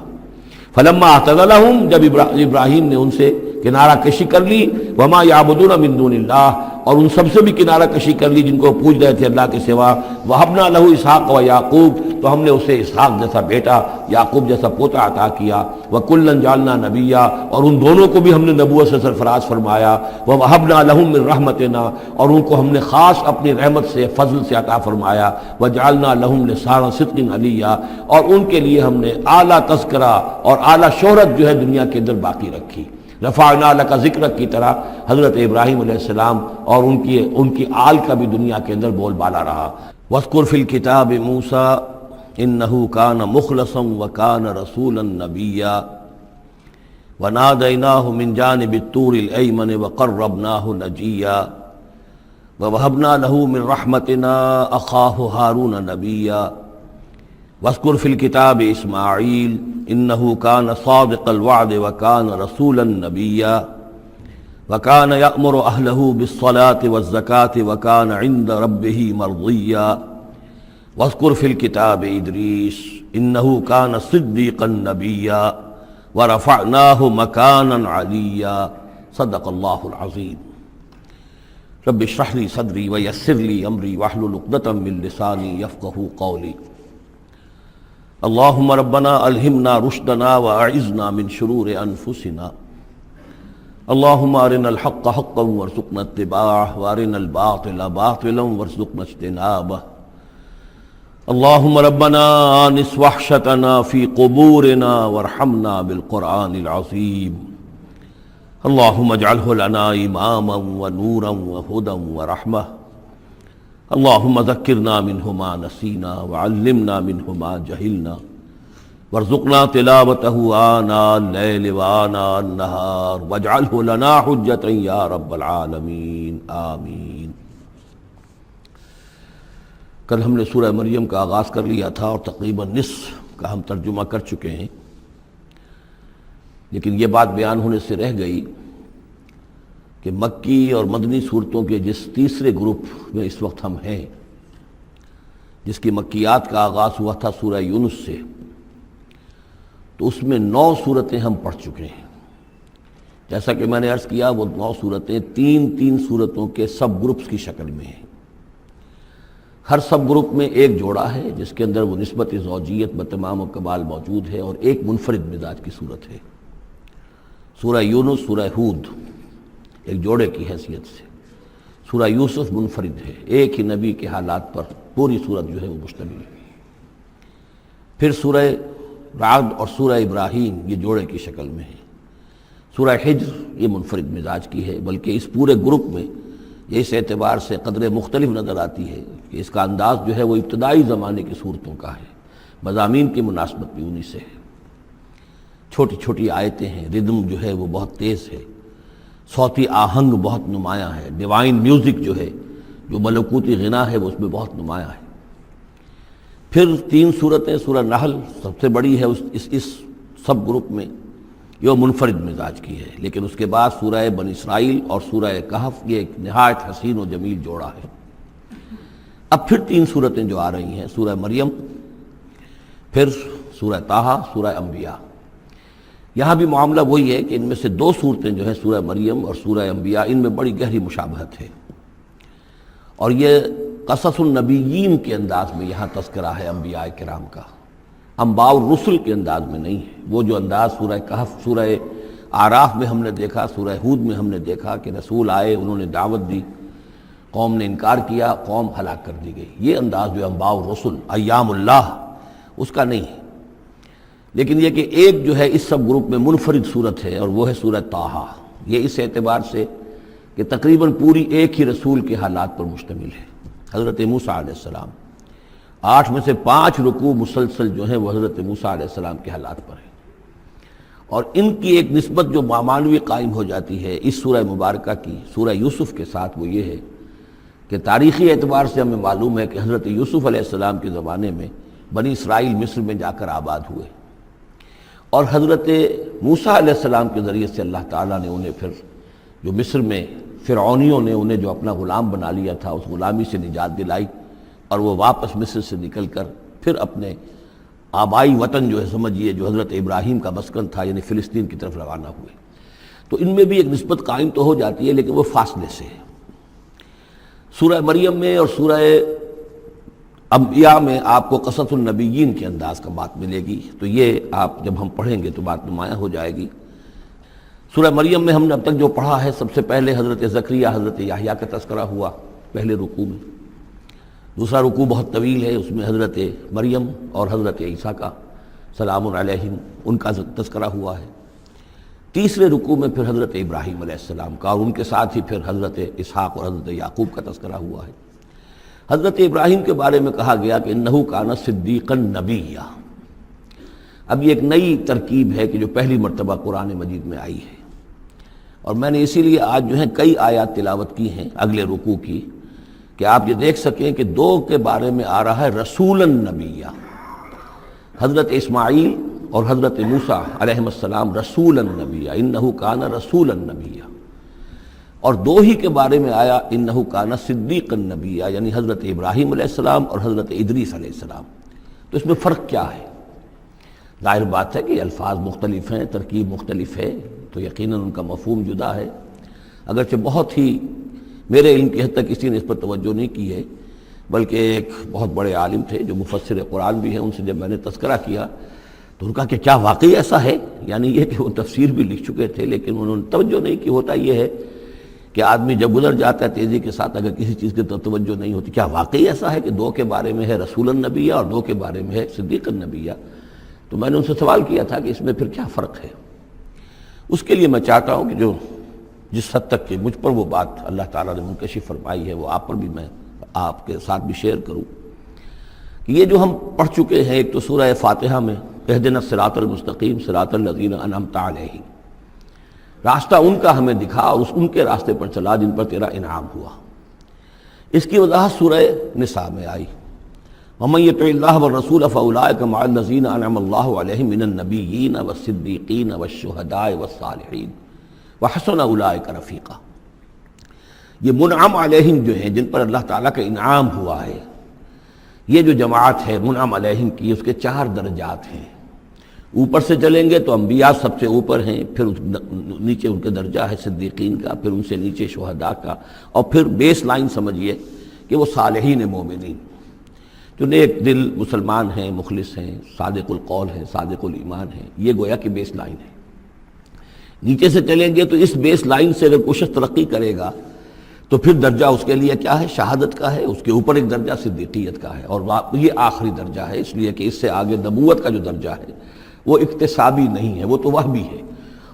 Speaker 1: فلما اعتزلہم، جب ابراہیم نے ان سے کنارہ کشی کر لی، وما یعبدون من دون اللہ، اور ان سب سے بھی کنارہ کشی کر لی جن کو پوج رہے تھے اللہ کے سوا، وہبنا لہ اسحاق و یعقوب، تو ہم نے اسے اسحاق جیسا بیٹا، یعقوب جیسا پوتا عطا کیا، وکلا جعلنا نبیا، اور ان دونوں کو بھی ہم نے نبوت سے سرفراز فرمایا، ووہبنا لہم من رحمتنا، اور ان کو ہم نے خاص اپنی رحمت سے، فضل سے عطا فرمایا، وجعلنا لہم لسان صدق علیہ، اور ان کے لیے ہم نے اعلیٰ تذکرہ اور اعلیٰ شہرت جو ہے دنیا کے اندر باقی رکھی۔ رفعنا لک ذکرک کی طرح حضرت ابراہیم علیہ السلام اور ان کی آل کا بھی دنیا کے اندر بول بالا رہا۔ واذکر فی الکتاب موسیٰ انہ کان مخلصا وکان رسولا نبیا ونادیناہ من جانب الطور الایمن وقربناہ نجیا ووہبنا لہ من رحمتنا اخاہ ہارون نبیا واذکر فی الکتاب اسماعیل انہ کان صادق الوعد وکان رسولا نبیا وکان یأمر اہلہ بالصلاة والزکاة وکان عند ربہ مرضیا واذکر فی الکتاب ادریس انہ کان صدیقا نبیا ورفعناہ مکانا علیا صدق اللہ العظیم۔ رب اشرح لی صدری ویسر لی امری واحلل عقدۃ من لسانی یفقہوا قولی۔ اللہم ربنا الہمنا رشدنا واعذنا من شرور انفسنا اللهم أرنا الحق حقا وارزقنا اتباعه وأرنا الباطل باطلا وارزقنا اجتنابه. اللهم ربنا آنس وحشتنا في قبورنا وارحمنا بالقرآن العظيم. اللهم اجعله لنا إماما ونورا وهدى ورحمة. اللهم ذكرنا منه ما نسينا وعلمنا منه ما جهلنا وارزقنا تلاوته آناء الليل وآناء النهار واجعله لنا حجة يا رب العالمین آمین. کل ہم نے سورہ مریم کا آغاز کر لیا تھا اور تقریباً نصف کا ہم ترجمہ کر چکے ہیں، لیکن یہ بات بیان ہونے سے رہ گئی کہ مکی اور مدنی صورتوں کے جس تیسرے گروپ میں اس وقت ہم ہیں، جس کی مکیات کا آغاز ہوا تھا سورہ یونس سے، تو اس میں 9 صورتیں ہم پڑھ چکے ہیں. جیسا کہ میں نے عرض کیا، وہ 9 صورتیں تین صورتوں کے سب گروپس کی شکل میں ہیں. ہر سب گروپ میں ایک جوڑا ہے جس کے اندر وہ نسبت زوجیت بتمام و کمال موجود ہے، اور ایک منفرد مزاج کی صورت ہے. سورہ یونس، سورہ ہود ایک جوڑے کی حیثیت سے، سورہ یوسف منفرد ہے، ایک ہی نبی کے حالات پر پوری صورت جو ہے وہ مشتمل ہے. پھر سورہ رعد اور سورہ ابراہیم یہ جوڑے کی شکل میں ہے. سورہ حجر یہ منفرد مزاج کی ہے، بلکہ اس پورے گروپ میں یہ اس اعتبار سے قدرے مختلف نظر آتی ہے کہ اس کا انداز جو ہے وہ ابتدائی زمانے کی صورتوں کا ہے. مضامین کی مناسبت بھی انہی سے ہے. چھوٹی چھوٹی آیتیں ہیں، ردم جو ہے وہ بہت تیز ہے، صوتی آہنگ بہت نمایاں ہے، ڈیوائن میوزک جو ہے، جو ملکوتی غنا ہے، وہ اس میں بہت نمایاں ہے. پھر 3 صورتیں، سورہ نحل سب سے بڑی ہے اس سب گروپ میں، یہ منفرد مزاج کی ہے. لیکن اس کے بعد سورہ بنی اسرائیل اور سورہ کہف یہ ایک نہایت حسین و جمیل جوڑا ہے. اب پھر 3 صورتیں جو آ رہی ہیں، سورہ مریم، پھر سورہ طٰہٰ، سورہ انبیاء. یہاں بھی معاملہ وہی ہے کہ ان میں سے 2 صورتیں جو ہیں سورہ مریم اور سورہ انبیاء، ان میں بڑی گہری مشابہت ہے، اور یہ قصص النبیین کے انداز میں یہاں تذکرہ ہے انبیاء کرام کا، انباء الرسل کے انداز میں نہیں ہے. وہ جو انداز سورہ کہف، سورہ اعراف میں ہم نے دیکھا، سورہ ہود میں ہم نے دیکھا کہ رسول آئے، انہوں نے دعوت دی، قوم نے انکار کیا، قوم ہلاک کر دی گئی. یہ انداز جو انباء الرسل، ایام اللہ، اس کا نہیں ہے. لیکن یہ کہ ایک جو ہے اس سب گروپ میں منفرد صورت ہے، اور وہ ہے سورہ طٰہٰ. یہ اس اعتبار سے کہ تقریباً پوری ایک ہی رسول کے حالات پر مشتمل ہے، حضرت موسیٰ علیہ السلام. 8 میں سے 5 رکوع مسلسل جو ہیں وہ حضرت موسیٰ علیہ السلام کے حالات پر ہیں. اور ان کی ایک نسبت جو معنوی قائم ہو جاتی ہے اس سورہ مبارکہ کی سورہ یوسف کے ساتھ، وہ یہ ہے کہ تاریخی اعتبار سے ہمیں معلوم ہے کہ حضرت یوسف علیہ السلام کے زمانے میں بنی اسرائیل مصر میں جا کر آباد ہوئے، اور حضرت موسیٰ علیہ السلام کے ذریعے سے اللہ تعالیٰ نے انہیں پھر جو مصر میں فرعونیوں نے انہیں جو اپنا غلام بنا لیا تھا، اس غلامی سے نجات دلائی، اور وہ واپس مصر سے نکل کر پھر اپنے آبائی وطن جو ہے سمجھیے جو حضرت ابراہیم کا مسکن تھا، یعنی فلسطین کی طرف روانہ ہوئے. تو ان میں بھی ایک نسبت قائم تو ہو جاتی ہے، لیکن وہ فاصلے سے ہے. سورہ مریم میں اور سورہ انبیاء میں آپ کو قصص النبیین کے انداز کا بات ملے گی، تو یہ آپ جب ہم پڑھیں گے تو بات نمایاں ہو جائے گی. سورہ مریم میں ہم نے اب تک جو پڑھا ہے، سب سے پہلے حضرت زکریا، حضرت یحییٰ کا تذکرہ ہوا پہلے رکوع میں. دوسرا رکوع بہت طویل ہے، اس میں حضرت مریم اور حضرت عیسیٰ کا سلام علیہم ان کا تذکرہ ہوا ہے. تیسرے رکوع میں پھر حضرت ابراہیم علیہ السلام کا، اور ان کے ساتھ ہی پھر حضرت اسحاق اور حضرت یعقوب کا تذکرہ ہوا ہے. حضرت ابراہیم کے بارے میں کہا گیا کہ انہ کان صدیقا نبیّا. اب یہ ایک نئی ترکیب ہے کہ جو پہلی مرتبہ قرآن مجید میں آئی ہے، اور میں نے اسی لیے آج جو ہے کئی آیات تلاوت کی ہیں اگلے رکوع کی، کہ آپ یہ دیکھ سکیں کہ 2 کے بارے میں آ رہا ہے رسولا نبیّا. حضرت اسماعیل اور حضرت موسیٰ علیہ السلام رسولا نبیّا، انہ کان رسولا نبیّا. اور 2 ہی کے بارے میں آیا انہ کان صدیقا نبیّا، یعنی حضرت ابراہیم علیہ السلام اور حضرت ادریس علیہ السلام. تو اس میں فرق کیا ہے؟ ظاہر بات ہے کہ الفاظ مختلف ہیں، ترکیب مختلف ہے، تو یقیناً ان کا مفہوم جدا ہے. اگرچہ بہت ہی میرے علم کی حد تک کسی نے اس پر توجہ نہیں کی ہے، بلکہ ایک بہت بڑے عالم تھے جو مفسر قرآن بھی ہیں، ان سے جب میں نے تذکرہ کیا تو تو ان کا کہ کیا واقعی ایسا ہے؟ یعنی یہ کہ وہ تفسیر بھی لکھ چکے تھے لیکن انہوں نے توجہ نہیں کی. ہوتا یہ ہے کہ آدمی جب گزر جاتا ہے تیزی کے ساتھ اگر کسی چیز کی توجہ نہیں ہوتی. کیا واقعی ایسا ہے کہ دو کے بارے میں ہے رسول النبیہ اور دو کے بارے میں ہے صدیق النبیہ؟ تو میں نے ان سے سوال کیا تھا کہ اس میں پھر کیا فرق ہے. اس کے لیے میں چاہتا ہوں کہ جس حد تک کہ مجھ پر وہ بات اللہ تعالیٰ نے منکشف فرمائی ہے وہ آپ پر بھی میں آپ کے ساتھ بھی شیئر کروں. کہ یہ جو ہم پڑھ چکے ہیں ایک تو سورہ فاتحہ میں اہدنا الصراط المستقیم صراط الذین انعمت علیہم، راستہ ان کا ہمیں دکھا اور ان کے راستے پر چلا جن پر تیرا انعام ہوا. اس کی وضاحت سورہ نساء میں آئی. وَمَن يُطِعِ اللَّهَ وَالرَّسُولَ فَأُولَٰئِكَ مَعَ الَّذِينَ أَنْعَمَ اللَّهُ عَلَيْهِم مِّنَ النَّبِيِّينَ وَالصِّدِّيقِينَ وَالشُّهَدَاءِ وَالصَّالِحِينَ وَحَسُنَ أُولَٰئِكَ رَفِيقًا. یہ منعم علیہم جو ہیں جن پر اللہ تعالیٰ کا انعام ہوا ہے، یہ جو جماعت ہے منعم علیہم کی، اس کے 4 درجات ہیں. اوپر سے چلیں گے تو انبیاء سب سے اوپر ہیں، پھر نیچے ان کے درجہ ہے صدیقین کا، پھر ان سے نیچے شہداء کا، اور پھر بیس لائن سمجھیے کہ وہ صالحین مومنین جو نیک دل مسلمان ہیں، مخلص ہیں، صادق القول ہیں، صادق الایمان ہیں. یہ گویا کہ بیس لائن ہے. نیچے سے چلیں گے تو اس بیس لائن سے اگر کوئی شخص ترقی کرے گا تو پھر درجہ اس کے لیے کیا ہے؟ شہادت کا ہے. اس کے اوپر ایک درجہ صدیقیت کا ہے، اور یہ آخری درجہ ہے، اس لیے کہ اس سے آگے نبوت کا جو درجہ ہے وہ اکتسابی نہیں ہے، وہ تو وہبی ہے.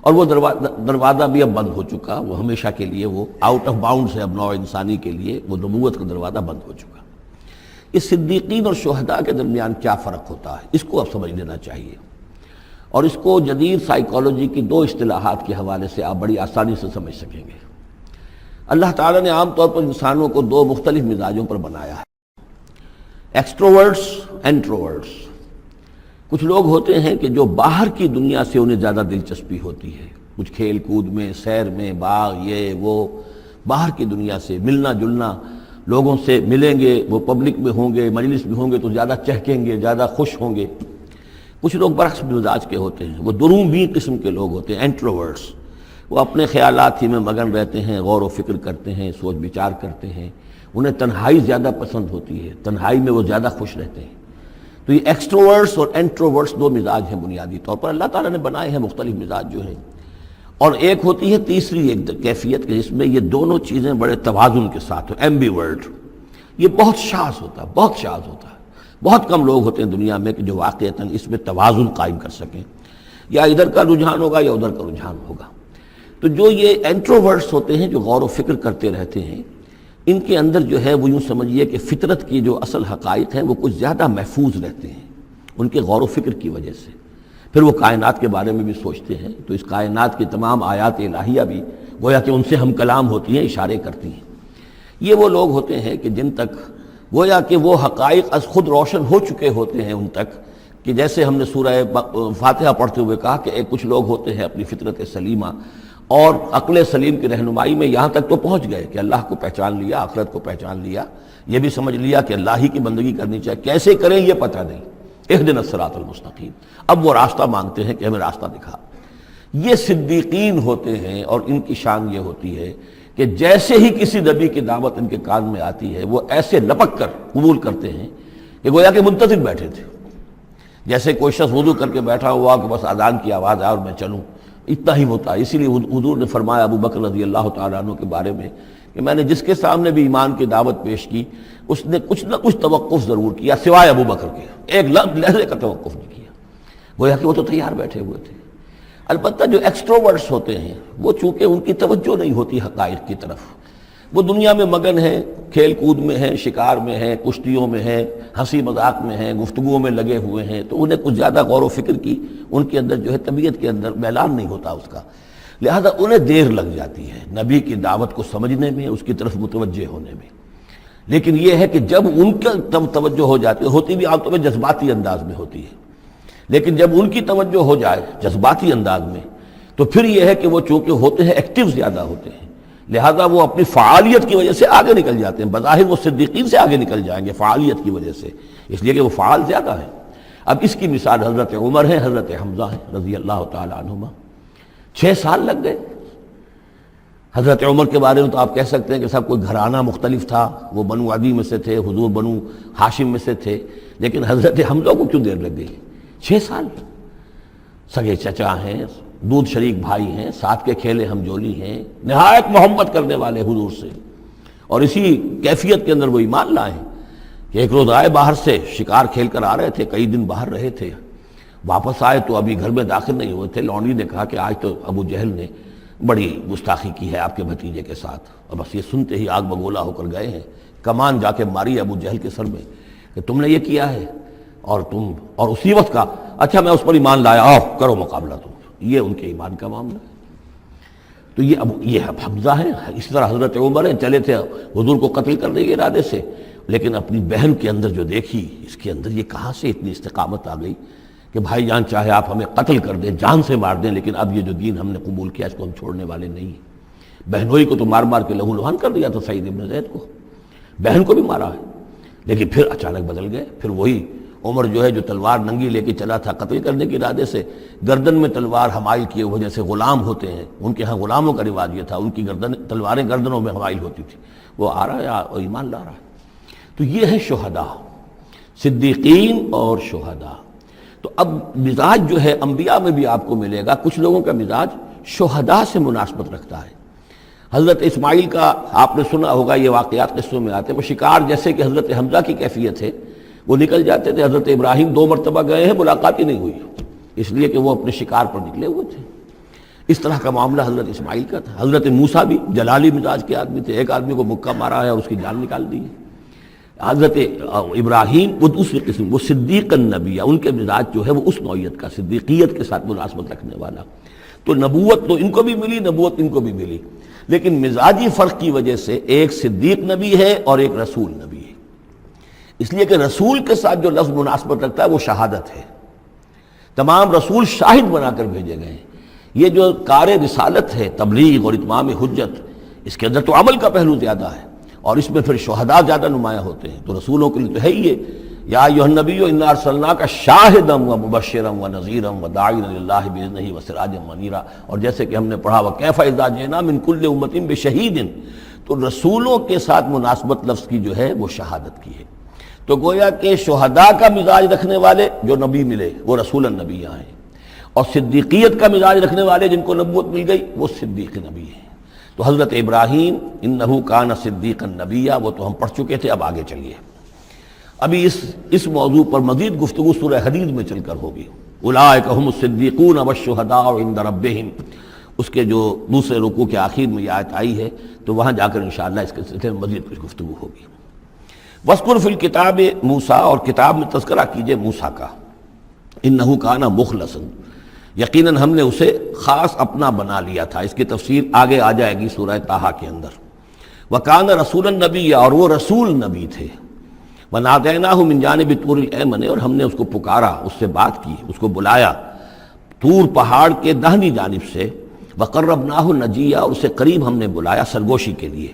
Speaker 1: اور وہ دروازہ بھی اب بند ہو چکا، وہ ہمیشہ کے لیے وہ آؤٹ آف باؤنڈز ہے اب نوع انسانی کے لیے، وہ نبوت کا دروازہ بند ہو چکا. اس صدیقین اور شہداء کے درمیان کیا فرق ہوتا ہے اس کو اب سمجھ لینا چاہیے. اور اس کو جدید سائیکالوجی کی 2 اصطلاحات کے حوالے سے آپ بڑی آسانی سے سمجھ سکیں گے. اللہ تعالیٰ نے عام طور پر انسانوں کو 2 مختلف مزاجوں پر بنایا ہے، ایکسٹروورٹس، انٹروورٹس. کچھ لوگ ہوتے ہیں کہ جو باہر کی دنیا سے انہیں زیادہ دلچسپی ہوتی ہے، کچھ کھیل کود میں، سیر میں، باغ، یہ وہ، باہر کی دنیا سے ملنا جلنا، لوگوں سے ملیں گے، وہ پبلک میں ہوں گے، مجلس میں ہوں گے تو زیادہ چہکیں گے، زیادہ خوش ہوں گے. کچھ لوگ برعکس مزاج کے ہوتے ہیں، وہ دروبین قسم کے لوگ ہوتے ہیں، انٹروورٹس. وہ اپنے خیالات ہی میں مگن رہتے ہیں، غور و فکر کرتے ہیں، سوچ بچار کرتے ہیں. انہیں تنہائی زیادہ پسند ہوتی ہے، تنہائی میں وہ زیادہ خوش رہتے ہیں. تو یہ ایکسٹروورٹس اور انٹروورٹس 2 مزاج ہیں بنیادی طور پر اللہ تعالیٰ نے بنائے ہیں، مختلف مزاج جو ہیں. اور ایک ہوتی ہے تیسری ایک کیفیت کہ جس میں یہ دونوں چیزیں بڑے توازن کے ساتھ ہو، ایمبیورٹ. یہ بہت شاذ ہوتا ہے، بہت شاذ ہوتا ہے. بہت کم لوگ ہوتے ہیں دنیا میں کہ جو واقعتاً اس میں توازن قائم کر سکیں، یا ادھر کا رجحان ہوگا یا ادھر کا رجحان ہوگا. تو جو یہ انٹروورٹس ہوتے ہیں جو غور و فکر کرتے رہتے ہیں، ان کے اندر جو ہے وہ یوں سمجھیے کہ فطرت کی جو اصل حقائق ہیں وہ کچھ زیادہ محفوظ رہتے ہیں ان کے غور و فکر کی وجہ سے. پھر وہ کائنات کے بارے میں بھی سوچتے ہیں تو اس کائنات کی تمام آیات الہیہ بھی گویا کہ ان سے ہم کلام ہوتی ہیں، اشارے کرتی ہیں. یہ وہ لوگ ہوتے ہیں کہ جن تک گویا کہ وہ حقائق از خود روشن ہو چکے ہوتے ہیں ان تک، کہ جیسے ہم نے سورہ فاتحہ پڑھتے ہوئے کہا کہ کچھ لوگ ہوتے ہیں اپنی فطرت سلیمہ اور عقل سلیم کی رہنمائی میں یہاں تک تو پہنچ گئے کہ اللہ کو پہچان لیا، آخرت کو پہچان لیا، یہ بھی سمجھ لیا کہ اللہ ہی کی بندگی کرنی چاہیے، کیسے کریں یہ پتہ نہیں. اہدنا الصراط المستقیم. اب وہ راستہ مانگتے ہیں کہ ہمیں راستہ دکھا. یہ صدیقین ہوتے ہیں اور ان کی شان یہ ہوتی ہے کہ جیسے ہی کسی نبی کی دعوت ان کے کان میں آتی ہے وہ ایسے لپک کر قبول کرتے ہیں کہ گویا کہ منتظر بیٹھے تھے. جیسے کوئی شخص وضو کر کے بیٹھا ہوا کہ بس اذان کی آواز آئے اور میں چلوں، اتنا ہی ہوتا ہے. اسی لیے حضور نے فرمایا ابو بکر رضی اللہ تعالیٰ عنہ کے بارے میں کہ میں نے جس کے سامنے بھی ایمان کی دعوت پیش کی اس نے کچھ نہ کچھ توقف ضرور کیا سوائے ابو بکر کے، ایک لحظے کا توقف نہیں کیا. گویا کہ وہ تو تیار بیٹھے ہوئے تھے. البتہ جو ایکسٹروورٹس ہوتے ہیں وہ چونکہ ان کی توجہ نہیں ہوتی حقائق کی طرف، وہ دنیا میں مگن ہیں، کھیل کود میں ہیں، شکار میں ہیں، کشتیوں میں ہیں، ہنسی مذاق میں ہیں، گفتگوؤں میں لگے ہوئے ہیں، تو انہیں کچھ زیادہ غور و فکر کی ان کے اندر جو ہے طبیعت کے اندر میلان نہیں ہوتا اس کا، لہذا انہیں دیر لگ جاتی ہے نبی کی دعوت کو سمجھنے میں، اس کی طرف متوجہ ہونے میں. لیکن یہ ہے کہ جب ان کا توجہ ہو جاتی ہوتی بھی عام طور پہ جذباتی انداز میں ہوتی ہے، لیکن جب ان کی توجہ ہو جائے جذباتی انداز میں تو پھر یہ ہے کہ وہ چونکہ ہوتے ہیں ایکٹیو زیادہ ہوتے ہیں، لہذا وہ اپنی فعالیت کی وجہ سے آگے نکل جاتے ہیں. بظاہر وہ صدیقین سے آگے نکل جائیں گے فعالیت کی وجہ سے، اس لیے کہ وہ فعال زیادہ ہیں. اب اس کی مثال حضرت عمر ہے، حضرت حمزہ ہے رضی اللہ تعالی عنہما. 6 سال لگ گئے. حضرت عمر کے بارے میں تو آپ کہہ سکتے ہیں کہ سب کوئی گھرانہ مختلف تھا، وہ بنو عدی میں سے تھے، حضور بنو ہاشم میں سے تھے، لیکن حضرت حمزہ کو کیوں دیر لگ گئی؟ 6 سال. سگے چچا ہیں، دودھ شریک بھائی ہیں، ساتھ کے کھیلے ہم جولی ہیں، نہایت محبت کرنے والے حضور سے، اور اسی کیفیت کے اندر وہ ایمان لائے ہیں کہ ایک روز آئے باہر سے، شکار کھیل کر آ رہے تھے، کئی دن باہر رہے تھے، واپس آئے تو ابھی گھر میں داخل نہیں ہوئے تھے، لونڈی نے کہا کہ آج تو ابو جہل نے بڑی گستاخی کی ہے آپ کے بھتیجے کے ساتھ، اور بس یہ سنتے ہی آگ بگولا ہو کر گئے ہیں، کمان جا کے ماری ابو جہل کے سر میں کہ تم نے یہ کیا ہے، اور اسی وقت کہا اچھا میں اس پر ایمان لایا، آؤ کرو مقابلہ تم۔ یہ ان کے ایمان کا معاملہ ہے۔ تو یہ حمزہ ہے، اس طرح حضرت عمر ہیں، چلے تھے حضور کو قتل کرنے کے ارادے سے، لیکن اپنی بہن کے اندر جو دیکھی، اس کے اندر یہ کہاں سے اتنی استقامت آ گئی کہ بھائی جان چاہے آپ ہمیں قتل کر دیں، جان سے مار دیں، لیکن اب یہ جو دین ہم نے قبول کیا اس کو ہم چھوڑنے والے نہیں ہیں۔ بہنوئی کو تو مار مار کے لہو لہان کر دیا تھا سعید ابن زید کو، بہن کو بھی مارا ہے، لیکن پھر اچانک بدل گئے۔ پھر وہی عمر جو ہے جو تلوار ننگی لے کے چلا تھا قتل کرنے کے ارادے سے، گردن میں تلوار حمائل کیے ہوئے، جیسے غلام ہوتے ہیں، ان کے ہاں غلاموں کا رواج یہ تھا، ان کی تلواریں گردنوں میں حمائل ہوتی تھی، وہ آ رہا ہے اور ایمان لا رہا ہے۔ تو یہ ہے شہداء، صدیقین اور شہداء۔ تو اب مزاج جو ہے انبیاء میں بھی آپ کو ملے گا، کچھ لوگوں کا مزاج شہداء سے مناسبت رکھتا ہے۔ حضرت اسماعیل کا آپ نے سنا ہوگا، یہ واقعات قصوں میں آتے ہیں، وہ شکار جیسے کہ حضرت حمزہ کی کیفیت ہے، وہ نکل جاتے تھے۔ حضرت ابراہیم 2 مرتبہ گئے ہیں، ملاقات ہی نہیں ہوئی، اس لیے کہ وہ اپنے شکار پر نکلے ہوئے تھے۔ اس طرح کا معاملہ حضرت اسماعیل کا تھا۔ حضرت موسیٰ بھی جلالی مزاج کے آدمی تھے، ایک آدمی کو مکہ مارا ہے اور اس کی جان نکال دی ہے۔ حضرت ابراہیم وہ دوسری قسم، وہ صدیق النبی، ان کے مزاج جو ہے وہ اس نوعیت کا، صدیقیت کے ساتھ مناسبت رکھنے والا۔ تو نبوت تو ان کو بھی ملی، نبوت ان کو بھی ملی، لیکن مزاجی فرق کی وجہ سے ایک صدیق نبی ہے اور ایک رسول نبی ہے، اس لیے کہ رسول کے ساتھ جو لفظ مناسبت رکھتا ہے وہ شہادت ہے۔ تمام رسول شاہد بنا کر بھیجے گئے ہیں۔ یہ جو کار رسالت ہے، تبلیغ اور اتمام حجت، اس کے اندر تو عمل کا پہلو زیادہ ہے، اور اس میں پھر شہداء زیادہ نمایاں ہوتے ہیں۔ تو رسولوں کے لیے تو ہے ہی یہ، یا ایھا النبی انا ارسلناک شاہدا ومبشرا ونذیرا وداعیا الی اللہ باذنہ وسراجا منیرا، اور جیسے کہ ہم نے پڑھا وکیف اذا جئنا من کل امۃ بشہید، تو رسولوں کے ساتھ مناسبت لفظ کی جو ہے وہ شہادت کی ہے۔ تو گویا کہ شہداء کا مزاج رکھنے والے جو نبی ملے وہ رسول النبی ہیں، اور صدیقیت کا مزاج رکھنے والے جن کو نبوت مل گئی وہ صدیق نبی ہیں۔ تو حضرت ابراہیم انہ کان صدیقا نبیا، وہ تو ہم پڑھ چکے تھے، اب آگے چلیے۔ ابھی اس موضوع پر مزید گفتگو سورہ حدید میں چل کر ہوگی۔ اولئک ھم الصدیقون والشہداء عند ربہم، اس کے جو دوسرے رکوع کے آخر میں یہ آیت آئی ہے، تو وہاں جا کر انشاءاللہ اس کے سلسلے میں مزید کچھ گفتگو ہوگی۔ وَاذْكُرْ فِي الْكِتَابِ موسیٰ، اور کتاب میں تذکرہ کیجئے موسیٰ کا، انہ کان مخلصا، یقیناً ہم نے اسے خاص اپنا بنا لیا تھا۔ اس کی تفسیر آگے آ جائے گی سورہ طٰہٰ کے اندر۔ وَكَانَ رَسُولًا نَبِيًّا، اور وہ رسول نبی تھے۔ وَنَادَيْنَاهُ مِن جَانِبِ الطُّورِ الْأَيْمَنِ، اور ہم نے اس کو پکارا، اس سے بات کی، اس کو بلایا طور پہاڑ کے داہنی جانب سے۔ وَقَرَّبْنَاهُ نَجِيًّا، اور اسے قریب ہم نے بلایا سرگوشی کے لیے۔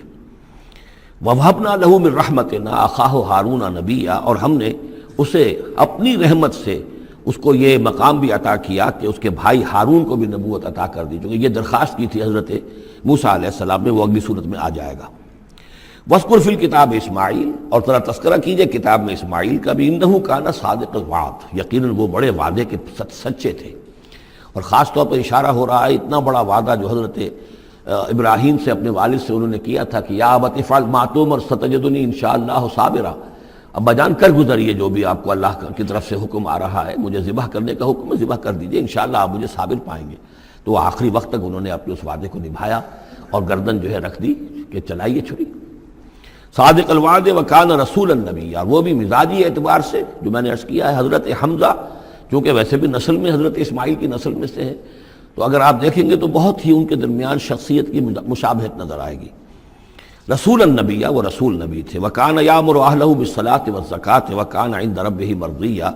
Speaker 1: وَوَهَبْنَا لَهُ مِن رَحْمَتِنَا أَخَاهُ هَارُونَ نَبِيًّا، اور ہم نے اسے اپنی رحمت سے اس کو یہ مقام بھی عطا کیا کہ اس کے بھائی ہارون کو بھی نبوت عطا کر دی، چونکہ یہ درخواست کی تھی حضرت موسیٰ علیہ السلام نے، وہ اگلی صورت میں آ جائے گا۔ وَاذْكُرْ فِي الْكِتَابِ اسماعیل، اور ذرا تذکرہ کیجئے کتاب میں اسماعیل کا بھی، انہ کان صادق الوعد، یقیناً وہ بڑے وعدے کے سچے تھے۔ اور خاص طور پر اشارہ ہو رہا ہے اتنا بڑا وعدہ جو حضرت ابراہیم سے اپنے والد سے انہوں نے کیا تھا کہ یا ابت افعل ما تؤمر ستجدنی انشاءاللہ صابرا، ابا جان کر گزریے جو بھی آپ کو اللہ کی طرف سے حکم آ رہا ہے، مجھے ذبح کرنے کا حکم ہے، ذبح کر دیجئے، انشاءاللہ آپ مجھے صابر پائیں گے۔ تو وہ آخری وقت تک انہوں نے اپنے اس وعدے کو نبھایا اور گردن جو ہے رکھ دی کہ چلائیے چھری۔ صادق الوعد وکان رسول النبی، اور وہ بھی مزاجی اعتبار سے جو میں نے عرض کیا ہے، حضرت حمزہ چونکہ ویسے بھی نسل میں حضرت اسماعیل کی نسل میں سے ہے، تو اگر آپ دیکھیں گے تو بہت ہی ان کے درمیان شخصیت کی مشابہت نظر آئے گی۔ رسول النبی، وہ رسول نبی تھے۔ وکان یامر اہلہ بالصلاۃ والزکاۃ وکان عند ربہ مرضیہ،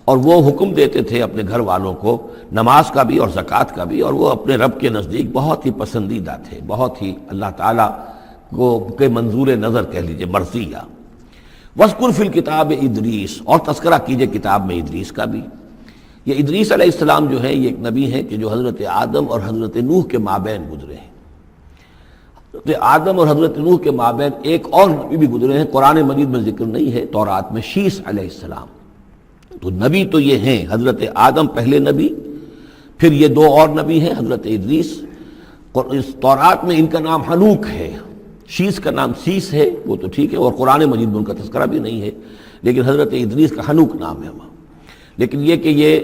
Speaker 1: اور وہ حکم دیتے تھے اپنے گھر والوں کو نماز کا بھی اور زکوٰۃ کا بھی، اور وہ اپنے رب کے نزدیک بہت ہی پسندیدہ تھے، بہت ہی اللہ تعالیٰ کو کے منظور نظر کہہ لیجیے، مرضیہ۔ وَاذْكُرْ فِي الْكِتَابِ ادریس، اور تذکرہ کیجئے کتاب میں ادریس کا بھی۔ یہ ادریس علیہ السلام جو ہے یہ ایک نبی ہے کہ جو حضرت آدم اور حضرت نوح کے مابین گزرے ہیں۔ حضرت آدم اور حضرت نوح کے مابین ایک اور نبی بھی گزرے ہیں، قرآن مجید میں ذکر نہیں ہے، تورات میں، شیس علیہ السلام۔ تو نبی تو یہ ہیں، حضرت آدم پہلے نبی، پھر یہ دو اور نبی ہیں حضرت ادریس، اس تورات میں ان کا نام حنوک ہے، شیس کا نام سیس ہے، وہ تو ٹھیک ہے، اور قرآن مجید میں ان کا تذکرہ بھی نہیں ہے، لیکن حضرت ادریس کا حنوک نام ہے وہاں۔ لیکن یہ کہ یہ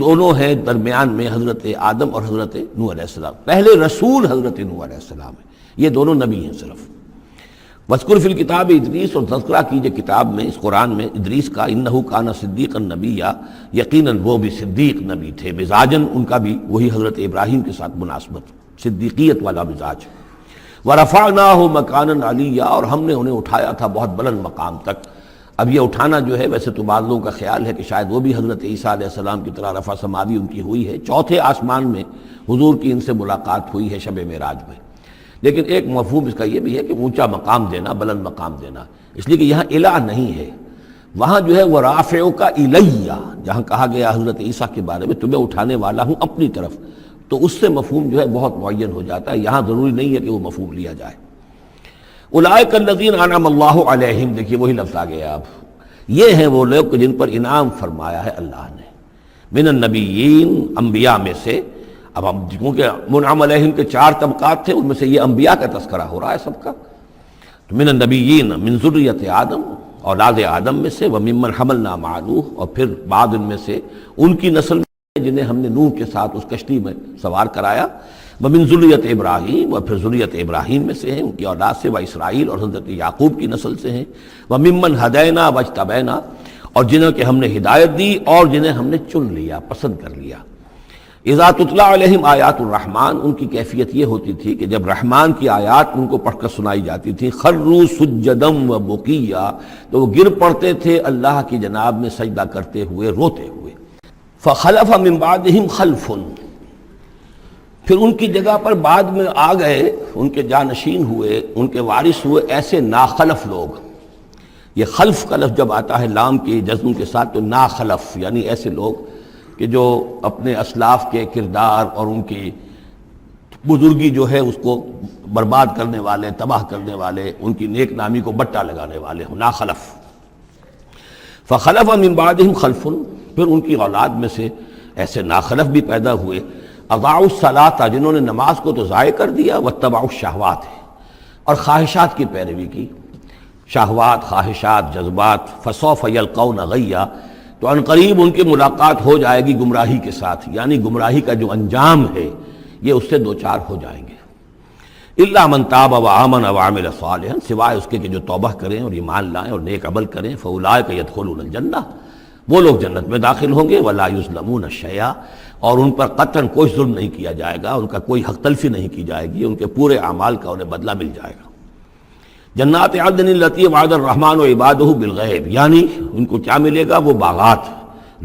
Speaker 1: دونوں ہیں درمیان میں حضرت آدم اور حضرت نوح علیہ السلام، پہلے رسول حضرت نوح علیہ السلام ہے، یہ دونوں نبی ہیں صرف۔ وَاذْكُرْ فِي الْكِتَابِ ادریس، اور تذکرہ کیجئے کتاب میں، اس قرآن میں، ادریس کا، اِنَّهُ كَانَ صِدِّيقًا نَبِيًّا، یقیناً وہ بھی صدیق نبی تھے، مزاجاً ان کا بھی وہی حضرت ابراہیم کے ساتھ مناسبت، صدیقیت والا مزاج۔ وَرَفَعْنَاهُ مَكَانًا عَلِيًّا، اور ہم نے انہیں اٹھایا تھا بہت بلند مقام تک۔ اب یہ اٹھانا جو ہے، ویسے تو بعض لوگوں کا خیال ہے کہ شاید وہ بھی حضرت عیسیٰ علیہ السلام کی طرح رفع سماوی ان کی ہوئی ہے، چوتھے آسمان میں حضور کی ان سے ملاقات ہوئی ہے شب معراج میں، لیکن ایک مفہوم اس کا یہ بھی ہے کہ اونچا مقام دینا، بلند مقام دینا، اس لیے کہ یہاں الہ نہیں ہے، وہاں جو ہے وہ رافعک الیہ، جہاں کہا گیا حضرت عیسیٰ کے بارے میں تمہیں اٹھانے والا ہوں اپنی طرف، تو اس سے مفہوم جو ہے بہت معین ہو جاتا ہے، یہاں ضروری نہیں ہے کہ وہ مفہوم لیا جائے۔ اولئک الذین انعم اللہ علیہم، دیکھیے وہی لفظ آ گیا، اب یہ ہیں وہ لوگ جن پر انعام فرمایا ہے اللہ نے، من النبیین، انبیاء میں سے۔ اب ہم کیونکہ منعم علیہم کے 4 طبقات تھے، ان میں سے یہ انبیاء کا تذکرہ ہو رہا ہے سب کا، تو من النبیین من ذریۃ آدم، اولاد آدم میں سے، وممن حملنا مع نوح، اور پھر بعد ان میں سے ان کی نسل میں جنہیں ہم نے نوح کے ساتھ اس کشتی میں سوار کرایا، ومن ذریۃ ابراہیم، اور پھر ذریۃ ابراہیم میں سے ہیں، ان کی اولاد سے، و اسرائیل، اور حضرت یعقوب کی نسل سے ہیں، وممن ہدینا واجتبینا، اور جنہیں کہ ہم نے ہدایت دی اور جنہیں ہم نے چن لیا، پسند کر لیا۔ اذا تتلی علیہم آیات الرحمن، ان کی کیفیت یہ ہوتی تھی کہ جب رحمان کی آیات ان کو پڑھ کر سنائی جاتی تھی، خروا سجدا و بکیا، تو وہ گر پڑتے تھے اللہ کی جناب میں سجدہ کرتے ہوئے، روتے ہوئے۔ فخلف من بعدہم خلف، پھر ان کی جگہ پر بعد میں آ گئے، ان کے جانشین ہوئے، ان کے وارث ہوئے ایسے ناخلف لوگ۔ یہ خلف کا لفظ جب آتا ہے لام کی جزم کے ساتھ، تو ناخلف یعنی ایسے لوگ کہ جو اپنے اسلاف کے کردار اور ان کی بزرگی جو ہے اس کو برباد کرنے والے، تباہ کرنے والے، ان کی نیک نامی کو بٹا لگانے والے ہوں، ناخلف۔ فخلف من بعدہم خلف، پھر ان کی اولاد میں سے ایسے ناخلف بھی پیدا ہوئے، اضاعوا الصلاۃ، جنہوں نے نماز کو تو ضائع کر دیا، واتبعوا الشہوات، اور خواہشات کی پیروی کی، شہوات، خواہشات، جذبات، فسوف یلقون غیا، تو ان قریب ان کی ملاقات ہو جائے گی گمراہی کے ساتھ، یعنی گمراہی کا جو انجام ہے یہ اس سے دوچار ہو جائیں گے۔ الا من تاب وآمن وعمل صالحا، سوائے اس کے کہ جو توبہ کریں اور ایمان لائیں اور نیک عمل کریں، فاولئک یدخلون الجنہ، وہ لوگ جنت میں داخل ہوں گے، ولا یظلمون شیئا، اور ان پر قطعاً کوئی ظلم نہیں کیا جائے گا، ان کا کوئی حق تلفی نہیں کی جائے گی، ان کے پورے اعمال کا انہیں بدلہ مل جائے گا۔ جنات عدن التی وعد الرحمن وعبادہ بالغیب، یعنی ان کو کیا ملے گا؟ وہ باغات،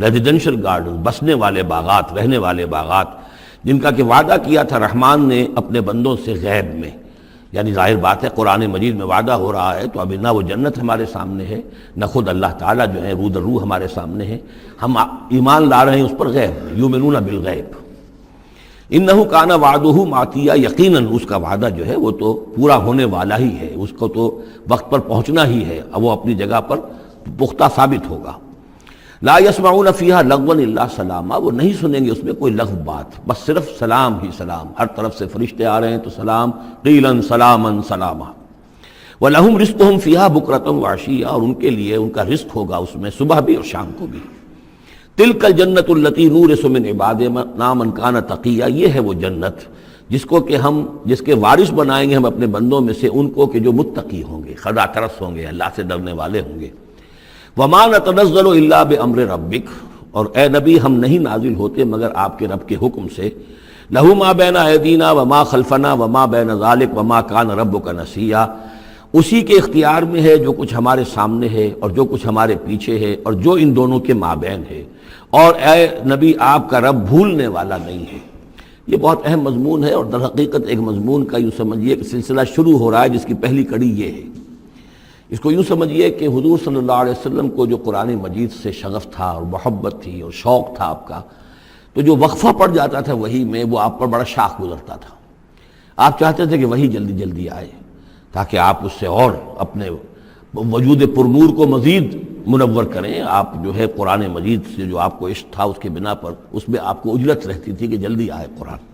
Speaker 1: ریزیڈینشل گارڈن، بسنے والے باغات، رہنے والے باغات، جن کا کہ وعدہ کیا تھا رحمان نے اپنے بندوں سے غیب میں، یعنی ظاہر بات ہے قرآن مجید میں وعدہ ہو رہا ہے، تو اب نہ وہ جنت ہمارے سامنے ہے، نہ خود اللہ تعالیٰ جو ہے روح در روح ہمارے سامنے ہے، ہم ایمان لا رہے ہیں اس پر غیب، یؤمنون بالغیب۔ انہ کان وعدہ ماتیا، یقیناً اس کا وعدہ جو ہے وہ تو پورا ہونے والا ہی ہے، اس کو تو وقت پر پہنچنا ہی ہے، اب وہ اپنی جگہ پر پختہ ثابت ہوگا۔ لا یسمعون فیہا لغوا الا سلاما، وہ نہیں سنیں گے اس میں کوئی لغو بات، بس صرف سلام ہی سلام، ہر طرف سے فرشتے آ رہے ہیں تو سلام، قیلا سلاما سلاما۔ وَلَهُمْ رِزْقُهُمْ فِيهَا بُكْرَةً وَعَشِيًّا، اور ان کے لیے ان کا رزق ہوگا اس میں صبح بھی اور شام کو بھی۔ تِلْكَ الْجَنَّةُ الَّتِي نُورِثُ مِنْ عِبَادِنَا مَنْ كَانَ تَقِيًّا، یہ ہے وہ جنت جس کو کہ ہم، جس کے وارث بنائیں گے ہم اپنے بندوں میں سے ان کو کہ جو متقی ہوں گے، خدا ترس ہوں گے، اللہ سے ڈرنے والے ہوں گے۔ وَمَا نَتَنَزَّلُ إِلَّا بِأَمْرِ رَبِّكَ، اور اے نبی ہم نہیں نازل ہوتے مگر آپ کے رب کے حکم سے۔ لَهُ مَا بَيْنَ أَيْدِينَا وَمَا خَلْفَنَا وَمَا بَيْنَ ذَلِكَ وَمَا كَانَ رَبُّكَ نَسِيًّا، اسی کے اختیار میں ہے جو کچھ ہمارے سامنے ہے اور جو کچھ ہمارے پیچھے ہے اور جو ان دونوں کے مابین ہے، اور اے نبی آپ کا رب بھولنے والا نہیں ہے۔ یہ بہت اہم مضمون ہے، اور در حقیقت ایک مضمون کا یوں سمجھیے کہ سلسلہ شروع ہو رہا ہے جس کی پہلی کڑی یہ ہے۔ اس کو یوں سمجھیے کہ حضور صلی اللہ علیہ وسلم کو جو قرآن مجید سے شغف تھا اور محبت تھی اور شوق تھا آپ کا، تو جو وقفہ پڑ جاتا تھا وہی میں، وہ آپ پر بڑا شاخ گزرتا تھا۔ آپ چاہتے تھے کہ وہی جلدی جلدی آئے تاکہ آپ اس سے اور اپنے وجود پرنور کو مزید منور کریں، آپ جو ہے قرآن مجید سے جو آپ کو عشق تھا اس کے بنا پر اس میں آپ کو اجلت رہتی تھی کہ جلدی آئے قرآن۔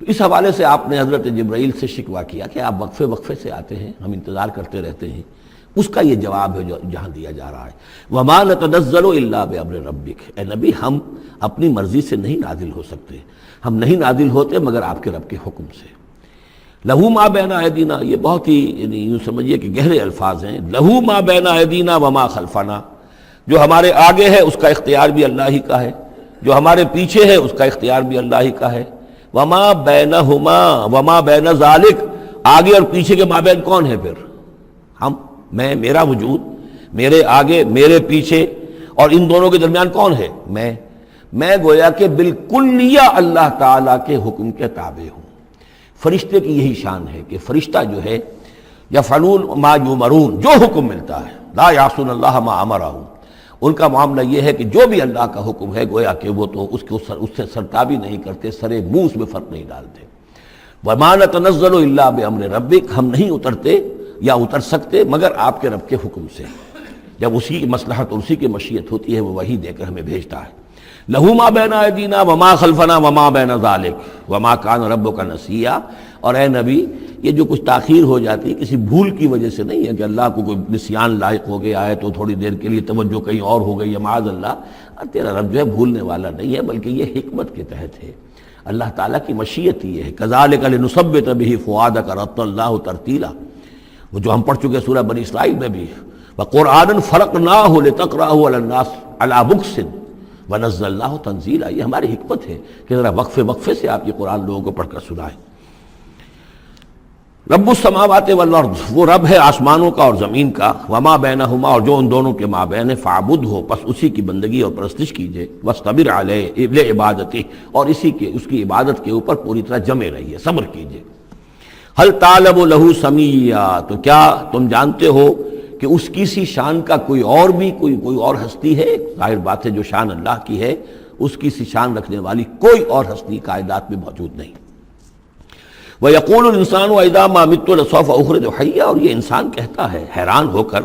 Speaker 1: تو اس حوالے سے آپ نے حضرت جبرائیل سے شکوہ کیا کہ آپ وقفے وقفے سے آتے ہیں، ہم انتظار کرتے رہتے ہیں۔ اس کا یہ جواب ہے جو جہاں دیا جا رہا ہے، وَمَا نَتَنَزَّلُ إِلَّا بِأَمْرِ رَبِّكَ، اے نبی ہم اپنی مرضی سے نہیں نازل ہو سکتے، ہم نہیں نازل ہوتے مگر آپ کے رب کے حکم سے۔ لہو ما بین ایدینا، یہ بہت ہی یعنی یوں سمجھیے کہ گہرے الفاظ ہیں، لہو ما بین ایدینا وما خلفنا، جو ہمارے آگے ہے اس کا اختیار بھی اللہ ہی کا ہے، جو ہمارے پیچھے ہے اس کا اختیار بھی اللہ ہی کا ہے، وما بینہما وما بین ذالک، آگے اور پیچھے کے مابین کون ہے پھر؟ ہم، میں، میرا وجود، میرے آگے میرے پیچھے، اور ان دونوں کے درمیان کون ہے؟ میں گویا کہ بالکلیہ اللہ تعالیٰ کے حکم کے تابع ہوں۔ فرشتے کی یہی شان ہے کہ فرشتہ جو ہے یفعلون ما یؤمرون، جو حکم ملتا ہے، لا یعصون اللہ ما امرہم، ان کا معاملہ یہ ہے کہ جو بھی اللہ کا حکم ہے گویا کہ وہ تو اس سے سرتابی نہیں کرتے، سرے منہ اس میں فرق نہیں ڈالتے۔ وما نتنزل الا بامر ربک، ہم نہیں اترتے یا اتر سکتے مگر آپ کے رب کے حکم سے، جب اسی کی مصلحت اور اسی کی مشیت ہوتی ہے وہ وحی دے کر ہمیں بھیجتا ہے۔ لہو ما بین ایدینا وما خلفنا وما بین ذالک وما کان ربک نسیا، اور اے نبی یہ جو کچھ تاخیر ہو جاتی ہے کسی بھول کی وجہ سے نہیں ہے کہ اللہ کو کوئی نسیان لاحق ہو گیا ہے تو تھوڑی دیر کے لیے توجہ کہیں اور ہو گئی ہے، معاذ اللہ، تیرا رب جو ہے بھولنے والا نہیں ہے، بلکہ یہ حکمت کے تحت ہے، اللہ تعالیٰ کی مشیت یہ ہے۔ کذالک لنثبت بہ فؤادک رتل اللہ ترتیلا، وہ جو ہم پڑھ چکے سورہ بنی اسرائیل میں بھی، وقرآنا فرقناہ لتقرأہ علی الناس علی مکث ونزلناہ تنزیلا، یہ ہماری حکمت ہے کہ ذرا وقفے سے آپ یہ قرآن لوگوں کو پڑھ کر سنائیں۔ رب السماوات والارض، وہ رب ہے آسمانوں کا اور زمین کا، وما بینہما، اور جو ان دونوں کے مابین ہے، فاعبدہ، پس اسی کی بندگی اور پرستش کیجئے، واصطبر علیہ لعبادتہ، اور اس کی عبادت کے اوپر پوری طرح جمے رہیے، صبر کیجئے۔ ہل تعلم لہ سمیہ، تو کیا تم جانتے ہو کہ اس کی سی شان کا کوئی اور ہستی ہے؟ ظاہر بات ہے جو شان اللہ کی ہے اس کی سی شان رکھنے والی کوئی اور ہستی کائنات میں موجود نہیں۔ وَيَقُولُ الْإِنسَانُ وَإِذَا مَا مِتُّ لَسَوْفَ أُخْرَجُ حَيًّا، اور یہ انسان کہتا ہے حیران ہو کر،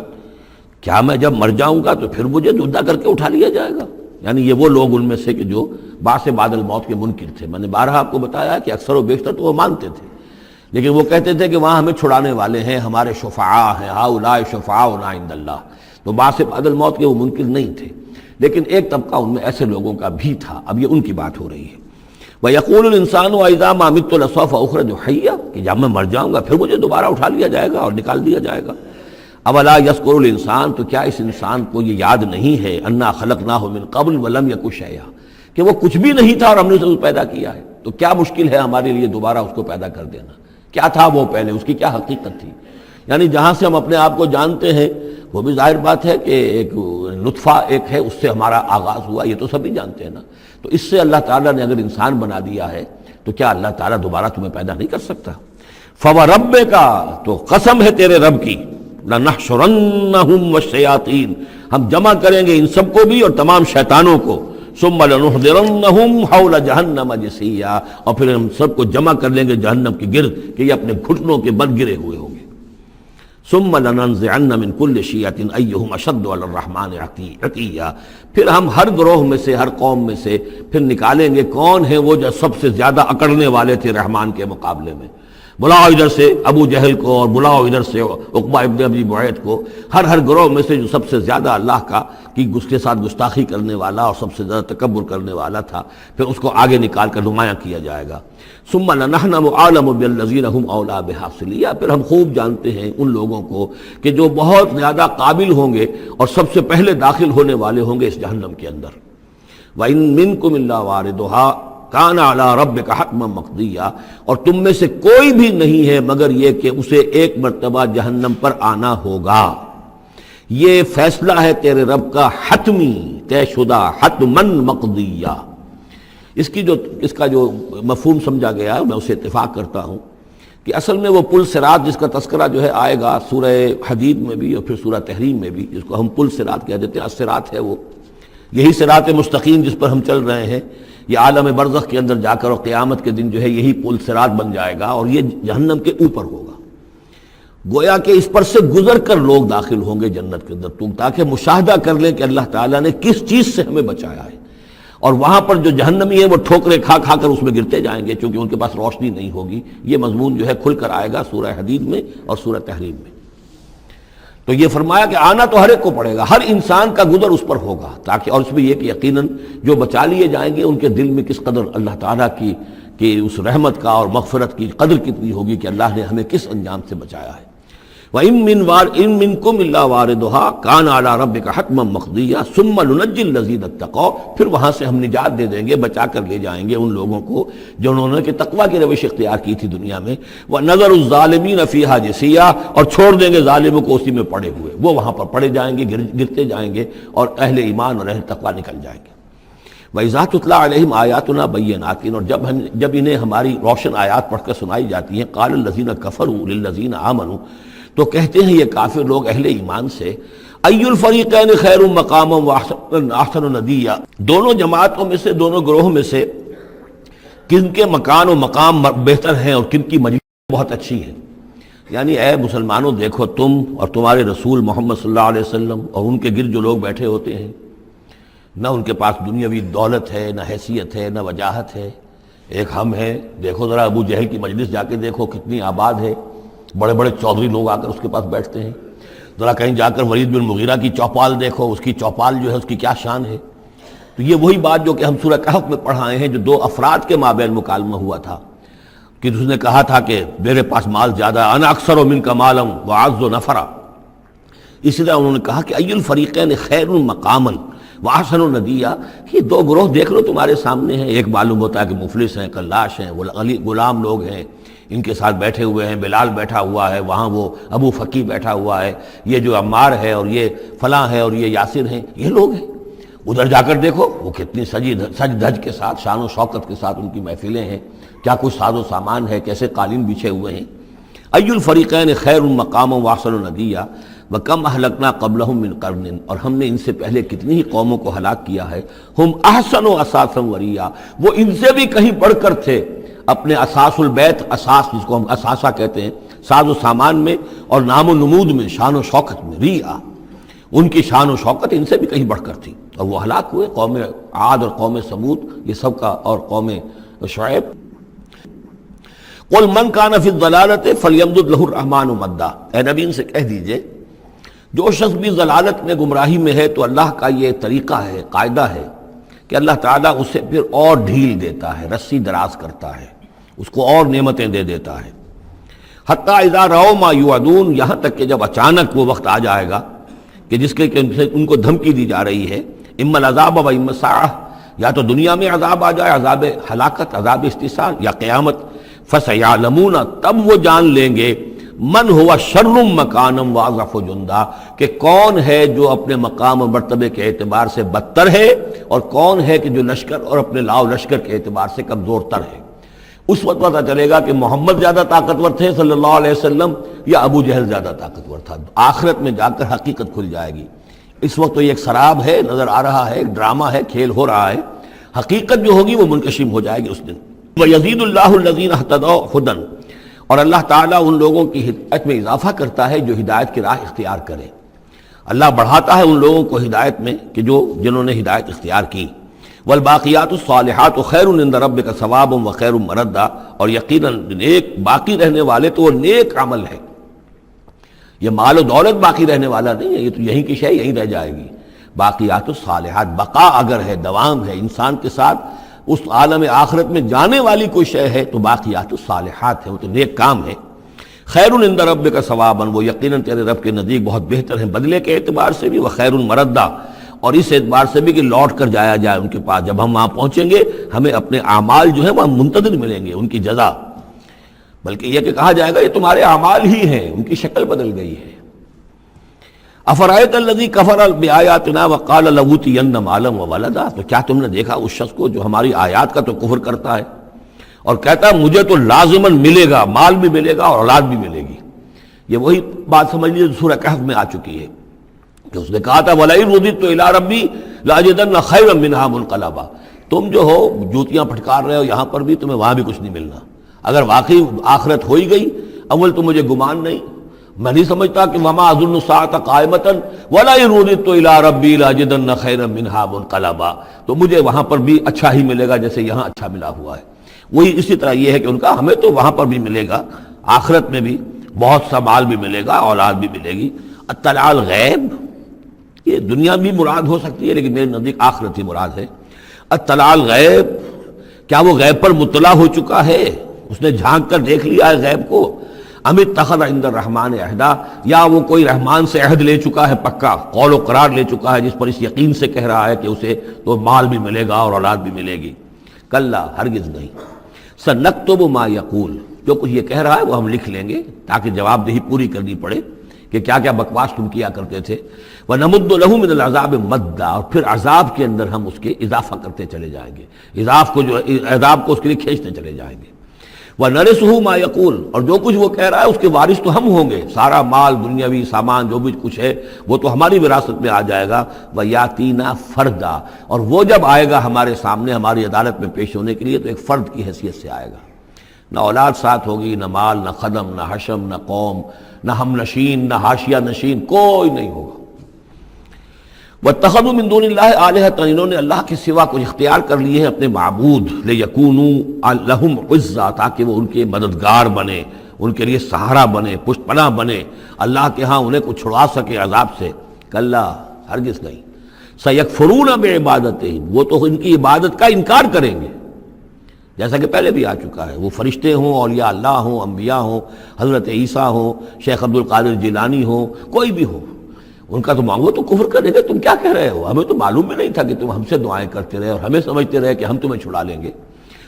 Speaker 1: کیا میں جب مر جاؤں گا تو پھر مجھے زندہ کر کے اٹھا لیا جائے گا؟ یعنی یہ وہ لوگ ان میں سے کہ جو بعث بعد الموت کے منکر تھے۔ میں نے بارہا آپ کو بتایا کہ اکثر و بیشتر تو وہ مانتے تھے، لیکن وہ کہتے تھے کہ وہاں ہمیں چھڑانے والے ہیں، ہمارے شفعاء ہیں، ہؤلاء شفعاؤنا عند اللہ، تو بعث بعد الموت کے وہ منکر نہیں تھے، لیکن ایک طبقہ ان میں ایسے لوگوں کا بھی تھا۔ اب یہ ان کی بات ہو رہی ہے۔ وَيَقُولُ الْإِنسَانُ وَإِذَا مَا مِتُّ لَسَوْفَ أُخْرَجُ حَيًّا، کہ جب میں مر جاؤں گا پھر مجھے دوبارہ اٹھا لیا جائے گا اور نکال دیا جائے گا۔ أَوَلَا يَذْكُرُ الْإِنسَانُ، تو کیا اس انسان کو یہ یاد نہیں ہے، أَنَّا خَلَقْنَاهُ مِن قَبْلُ وَلَمْ يَكُ شَيْئًا، کہ وہ کچھ بھی نہیں تھا اور ہم نے اسے پیدا کیا ہے، تو کیا مشکل ہے ہمارے لیے دوبارہ اس کو پیدا کر دینا؟ کیا تھا وہ پہلے، اس کی کیا حقیقت تھی؟ یعنی جہاں سے ہم اپنے آپ کو جانتے ہیں وہ بھی ظاہر بات ہے کہ ایک نطفہ ایک ہے، اس سے ہمارا آغاز ہوا، یہ تو سبھی جانتے ہیں نا۔ تو اس سے اللہ تعالیٰ نے اگر انسان بنا دیا ہے تو کیا اللہ تعالیٰ دوبارہ تمہیں پیدا نہیں کر سکتا؟ فَوَرَبِّكَ، تو قسم ہے تیرے رب کی، لَنَحْشُرَنَّهُمْ وَالشَّيَاطِينَ، ہم جمع کریں گے ان سب کو بھی اور تمام شیطانوں کو، ثُمَّ لَنُحْضِرَنَّهُمْ حَوْلَ جَهَنَّمَ جِثِيًّا، اور پھر ہم سب کو جمع کر لیں گے جہنم کے گرد کہ یہ اپنے گھٹنوں کے بل گرے ہوئے ہوں گے۔ ثُمَّ لَنَنزِعَنَّ مِن كُلِّ شِيَّةٍ أَيُّهُمْ أَشَدُّ عَلَى الرَّحْمَنِ عِتِيًّا، پھر ہم ہر گروہ میں سے، ہر قوم میں سے پھر نکالیں گے کون ہیں وہ جو سب سے زیادہ اکڑنے والے تھے رحمان کے مقابلے میں۔ بلاؤ ادھر سے ابو جہل کو اور بلاؤ ادھر سے عقبہ ابن ابی معیط کو، ہر گروہ میں سے جو سب سے زیادہ اللہ کا کی اس کے ساتھ گستاخی کرنے والا اور سب سے زیادہ تکبر کرنے والا تھا، پھر اس کو آگے نکال کر نمایاں کیا جائے گا۔ ثم لنحن عالم بالذین هم اولی بحاصلیا، پھر ہم خوب جانتے ہیں ان لوگوں کو کہ جو بہت زیادہ قابل ہوں گے اور سب سے پہلے داخل ہونے والے ہوں گے اس جہنم کے اندر۔ وَإِن مِّنكُمْ إِلَّا وَارِدُهَا كَانَ عَلَىٰ رَبِّكَ حَتْمًا مَّقْضِيًّا، اور تم میں سے کوئی بھی نہیں ہے مگر یہ کہ اسے ایک مرتبہ جہنم پر آنا ہوگا، یہ فیصلہ ہے تیرے رب کا حتمی، طے شدہ، حتماً مقضیہ۔ اس کا جو مفہوم سمجھا گیا ہے میں اسے اتفاق کرتا ہوں کہ اصل میں وہ پل صراط جس کا تذکرہ جو ہے آئے گا سورہ حدید میں بھی اور پھر سورہ تحریم میں بھی، جس کو ہم پل صراط کہہ دیتے ہیں، الصراط ہے وہ، یہی صراط مستقیم جس پر ہم چل رہے ہیں، یہ عالم برزخ کے اندر جا کر اور قیامت کے دن جو ہے یہی پل صراط بن جائے گا اور یہ جہنم کے اوپر ہوگا۔ گویا کہ اس پر سے گزر کر لوگ داخل ہوں گے جنت کے اندر، تم تاکہ مشاہدہ کر لیں کہ اللہ تعالیٰ نے کس چیز سے ہمیں بچایا ہے۔ اور وہاں پر جو جہنمی ہیں وہ ٹھوکریں کھا کھا کر اس میں گرتے جائیں گے، چونکہ ان کے پاس روشنی نہیں ہوگی۔ یہ مضمون جو ہے کھل کر آئے گا سورہ حدید میں اور سورہ تحریم میں۔ تو یہ فرمایا کہ آنا تو ہر ایک کو پڑے گا، ہر انسان کا گزر اس پر ہوگا، تاکہ اور اس میں یہ کہ یقیناً جو بچا لیے جائیں گے ان کے دل میں کس قدر اللہ تعالیٰ کی کہ اس رحمت کا اور مغفرت کی قدر کتنی ہوگی کہ اللہ نے ہمیں کس انجام سے بچایا ہے۔ وَإِن مِّنكُمْ إِلَّا وَارِدُهَا كَانَ عَلَىٰ رَبِّكَ حَتْمًا مَقْضِيًّا ثُمَّ نُنَجِّي الَّذِينَ اتَّقَوْا، پھر وہاں سے ہم نجات دے دیں گے، بچا کر لے جائیں گے ان لوگوں کو جنہوں نے کہ تقویٰ کی روش اختیار کی تھی دنیا میں۔ وَنَذَرُ الظَّالِمِينَ فِيهَا جِثِيًّا، اور چھوڑ دیں گے ظالموں کو اسی میں پڑے ہوئے، وہ وہاں پر پڑے جائیں گے، گرتے جائیں گے، اور اہل ایمان اور اہل تقویٰ نکل جائیں گے۔ وَإِذَا تُتْلَىٰ عَلَيْهِمْ آيَاتُنَا بَيِّنَاتٍ، اور جب انہیں ہماری روشن آیات پڑھ کر سنائی جاتی ہیں، قَالَ الَّذِينَ كَفَرُوا لِلَّذِينَ آمَنُوا، تو کہتے ہیں یہ کافر لوگ اہل ایمان سے، اَيُّ الْفَرِيقَيْنِ خَيْرٌ مَقَامًا وَأَحْسَنُ نَدِيًّا، دونوں جماعتوں میں سے، دونوں گروہوں میں سے کن کے مکان و مقام بہتر ہیں اور کن کی مجلس بہت اچھی ہیں۔ یعنی اے مسلمانوں دیکھو، تم اور تمہارے رسول محمد صلی اللہ علیہ وسلم اور ان کے گرد جو لوگ بیٹھے ہوتے ہیں، نہ ان کے پاس دنیاوی دولت ہے، نہ حیثیت ہے، نہ وجاہت ہے، ایک ہم ہیں۔ دیکھو ذرا ابو جہل کی مجلس جا کے دیکھو کتنی آباد ہے، بڑے بڑے چودھری لوگ آ کر اس کے پاس بیٹھتے ہیں۔ ذرا کہیں جا کر ولید بن مغیرہ کی چوپال دیکھو، اس کی چوپال جو ہے اس کی کیا شان ہے۔ تو یہ وہی بات جو کہ ہم سورہ کہف میں پڑھائے ہیں، جو دو افراد کے مابین مکالمہ ہوا تھا کہ اس نے کہا تھا کہ میرے پاس مال زیادہ، انا اکثر منک مالا واعز نفرا۔ اسی طرح انہوں نے کہا کہ ای الفریقین خیر مقاما واحسن ندیا، یہ دو گروہ دیکھ لو تمہارے سامنے ہیں، ایک معلوم ہوتا ہے کہ مفلس ہیں، کلاش ہیں، غلام لوگ ہیں، ان کے ساتھ بیٹھے ہوئے ہیں، بلال بیٹھا ہوا ہے، وہاں وہ ابو فقی بیٹھا ہوا ہے، یہ جو عمار ہے اور یہ فلاں ہے اور یہ یاسر ہیں، یہ لوگ ہیں۔ ادھر جا کر دیکھو وہ کتنی سج دھج کے ساتھ، شان و شوکت کے ساتھ ان کی محفلیں ہیں، کیا کچھ ساز و سامان ہے، کیسے قالین بچھے ہوئے ہیں۔ ای الفریقین خیر مقاما واحسن ندیا وکم اہلکنا قبلہم من قرن، اور ہم نے ان سے پہلے کتنی ہی قوموں کو ہلاک کیا ہے، ہم احسن و اساسا وریا، وہ ان سے بھی کہیں بڑھ کر تھے اپنے اساس البیت، اساس جس کو ہم اساسہ کہتے ہیں، ساز و سامان میں اور نام و نمود میں، شان و شوکت میں، ریا، ان کی شان و شوکت ان سے بھی کہیں بڑھ کر تھی، اور وہ ہلاک ہوئے۔ قوم عاد اور قوم سمود یہ سب کا، اور قوم شعیب۔ قل من کان فی الضلالۃ فلیمدد لہ الرحمن مدا، اے نبی ان سے کہہ دیجئے جو شخص بھی ضلالت میں، گمراہی میں ہے، تو اللہ کا یہ طریقہ ہے، قاعدہ ہے کہ اللہ تعالیٰ اسے پھر اور ڈھیل دیتا ہے، رسی دراز کرتا ہے، اس کو اور نعمتیں دے دیتا ہے۔ حتیٰ اذا رأوا ما یوعدون، یہاں تک کہ جب اچانک وہ وقت آ جائے گا کہ جس کے ان کو دھمکی دی جا رہی ہے، اما العذاب و اما الساعہ، یا تو دنیا میں عذاب آ جائے، عذاب ہلاکت، عذاب استحصال، یا قیامت، فسیعلمون، تب وہ جان لیں گے، من ہوا شر مکانا واضعف جندا، کہ کون ہے جو اپنے مقام و مرتبے کے اعتبار سے بدتر ہے، اور کون ہے کہ جو لشکر اور اپنے لاؤ لشکر کے اعتبار سے کمزور تر ہے۔ اس وقت پتہ چلے گا کہ محمد زیادہ طاقتور تھے صلی اللہ علیہ وسلم، یا ابو جہل زیادہ طاقتور تھا۔ آخرت میں جا کر حقیقت کھل جائے گی۔ اس وقت تو یہ ایک سراب ہے، نظر آ رہا ہے، ایک ڈرامہ ہے، کھیل ہو رہا ہے، حقیقت جو ہوگی وہ منکشف ہو جائے گی اس دن۔ وَيَزِيدُ اللَّهُ الَّذِينَ اهْتَدَوْا هُدًى، اور اللہ تعالیٰ ان لوگوں کی ہدایت میں اضافہ کرتا ہے جو ہدایت کی راہ اختیار کرے۔ اللہ بڑھاتا ہے ان لوگوں کو ہدایت میں کہ جنہوں نے ہدایت اختیار کی۔ والباقیات الصالحات خیر عند ربک ثوابا وخیر مردا، اور یقیناً نیک باقی رہنے والے تو وہ نیک عمل ہے۔ یہ مال و دولت باقی رہنے والا نہیں ہے، یہ تو یہیں کی شے یہیں رہ جائے گی۔ باقیات الصالحات، بقا اگر ہے، دوام ہے انسان کے ساتھ، اس عالم آخرت میں جانے والی کوئی شے ہے تو باقیات الصالحات ہے، وہ تو نیک کام ہے۔ خیر عند ربک ثوابا، وہ یقیناً تیرے رب کے نزدیک بہت بہتر ہیں بدلے کے اعتبار سے بھی، وخیر مردا، اور اس اعتبار سے بھی کہ لوٹ کر جایا جائے ان کے پاس۔ جب ہم وہاں پہنچیں گے ہمیں اپنے اعمال جو ہیں وہ منتظر ملیں گے، ان کی جزا، بلکہ یہ کہ کہا جائے گا یہ تمہارے اعمال ہی ہیں، ان کی شکل بدل گئی ہے۔ افرأیت الذی کفر بآیاتنا وقال لأوتین مالا وولدا، تو کیا تم نے دیکھا اس شخص کو جو ہماری آیات کا تو کفر کرتا ہے اور کہتا ہے مجھے تو لازماً ملے گا، مال بھی ملے گا اور اولاد بھی ملے گی۔ یہ وہی بات سمجھ لیجیے سورہ کہف میں آ چکی ہے کہ اس نے کہا تھا وَلَئِن رُدِدتُّ إِلَىٰ رَبِّي لَأَجِدَنَّ خَيْرًا مِنْهَا مُنْقَلَبًا، تم جو ہو جوتیاں پھٹکار رہے ہو یہاں پر بھی، تمہیں وہاں بھی کچھ نہیں ملنا۔ اگر واقعی آخرت ہو ہی گئی، اول تو مجھے گمان نہیں، میں نہیں سمجھتا کہ وما اظن الساعۃ قائمۃ ولئن رددت الی ربی لاجدن خیرا منہا منقلبا، تو مجھے وہاں پر بھی اچھا ہی ملے گا جیسے یہاں اچھا ملا ہوا ہے۔ وہی اسی طرح یہ ہے کہ ان کا ہمیں تو وہاں پر بھی ملے گا، آخرت میں بھی بہت سا مال بھی ملے گا، اولاد بھی ملے گی۔ اطلاع الغیب، یہ دنیا بھی مراد ہو سکتی ہے لیکن میرے نزدیک آخرت ہی مراد ہے۔ اطلاع الغیب، کیا وہ غیب پر مطلع ہو چکا ہے، اس نے جھانک کر دیکھ لیا ہے غیب کو؟ ام اتخذ عند الرحمن عہدا، یا وہ کوئی رحمان سے عہد لے چکا ہے، پکا قول و قرار لے چکا ہے، جس پر اس یقین سے کہہ رہا ہے کہ اسے تو مال بھی ملے گا اور اولاد بھی ملے گی۔ کلا، ہرگز نہیں۔ سنکتب ما یقول، جو کچھ یہ کہہ رہا ہے وہ ہم لکھ لیں گے تاکہ جواب دہی پوری کرنی پڑے کہ کیا کیا بکواس تم کیا کرتے تھے۔ وَنَمُدُّ لَهُ مِنَ الْعَذَابِ مَدًّا، اور پھر عذاب کے اندر ہم اس کے اضافہ کرتے چلے جائیں گے، عذاب کو اس کے لیے کھینچتے چلے جائیں گے۔ وَنَرِثُهُ مَا يَقُولُ، اور جو کچھ وہ کہہ رہا ہے اس کے وارث تو ہم ہوں گے، سارا مال دنیاوی سامان جو بھی کچھ ہے وہ تو ہماری وراثت میں آ جائے گا۔ وَيَأْتِينَا فَرْدًا، اور وہ جب آئے گا ہمارے سامنے ہماری عدالت میں پیش ہونے کے لیے تو ایک فرد کی حیثیت سے آئے گا، نہ اولاد ساتھ ہوگی، نہ مال، نہ خدم، نہ حشم، نہ قوم، نہ ہم نشین، نہ حاشیہ نشین، کوئی نہیں ہوگا۔ وَاتَّخَذُوا مِن دُونِ اللَّهِ آلِهَةً، انہوں نے اللہ کے سوا کچھ اختیار کر لیے ہیں اپنے معبود، لِيَكُونُوا لَهُمْ عِزًّا، تاکہ وہ ان کے مددگار بنے، ان کے لیے سہارا بنے، پشت پناہ بنے، اللہ کے ہاں انہیں کچھ چھڑا سکے عذاب سے۔ کلا، ہرگز نہیں۔ سَيَكْفُرُونَ بِعِبَادَتِهِمْ، وہ تو ان کی عبادت کا انکار کریں گے، جیسا کہ پہلے بھی آ چکا ہے، وہ فرشتے ہوں، اولیاء اللہ ہوں، انبیاء ہوں، حضرت عیسیٰ ہوں، شیخ عبد القادر جیلانی ہوں، کوئی بھی ہو، ان کا تو مانگو تو کفر کریں گے، تم کیا کہہ رہے ہو، ہمیں تو معلوم بھی نہیں تھا کہ تم ہم سے دعائیں کرتے رہے اور ہمیں سمجھتے رہے کہ ہم تمہیں چھڑا لیں گے۔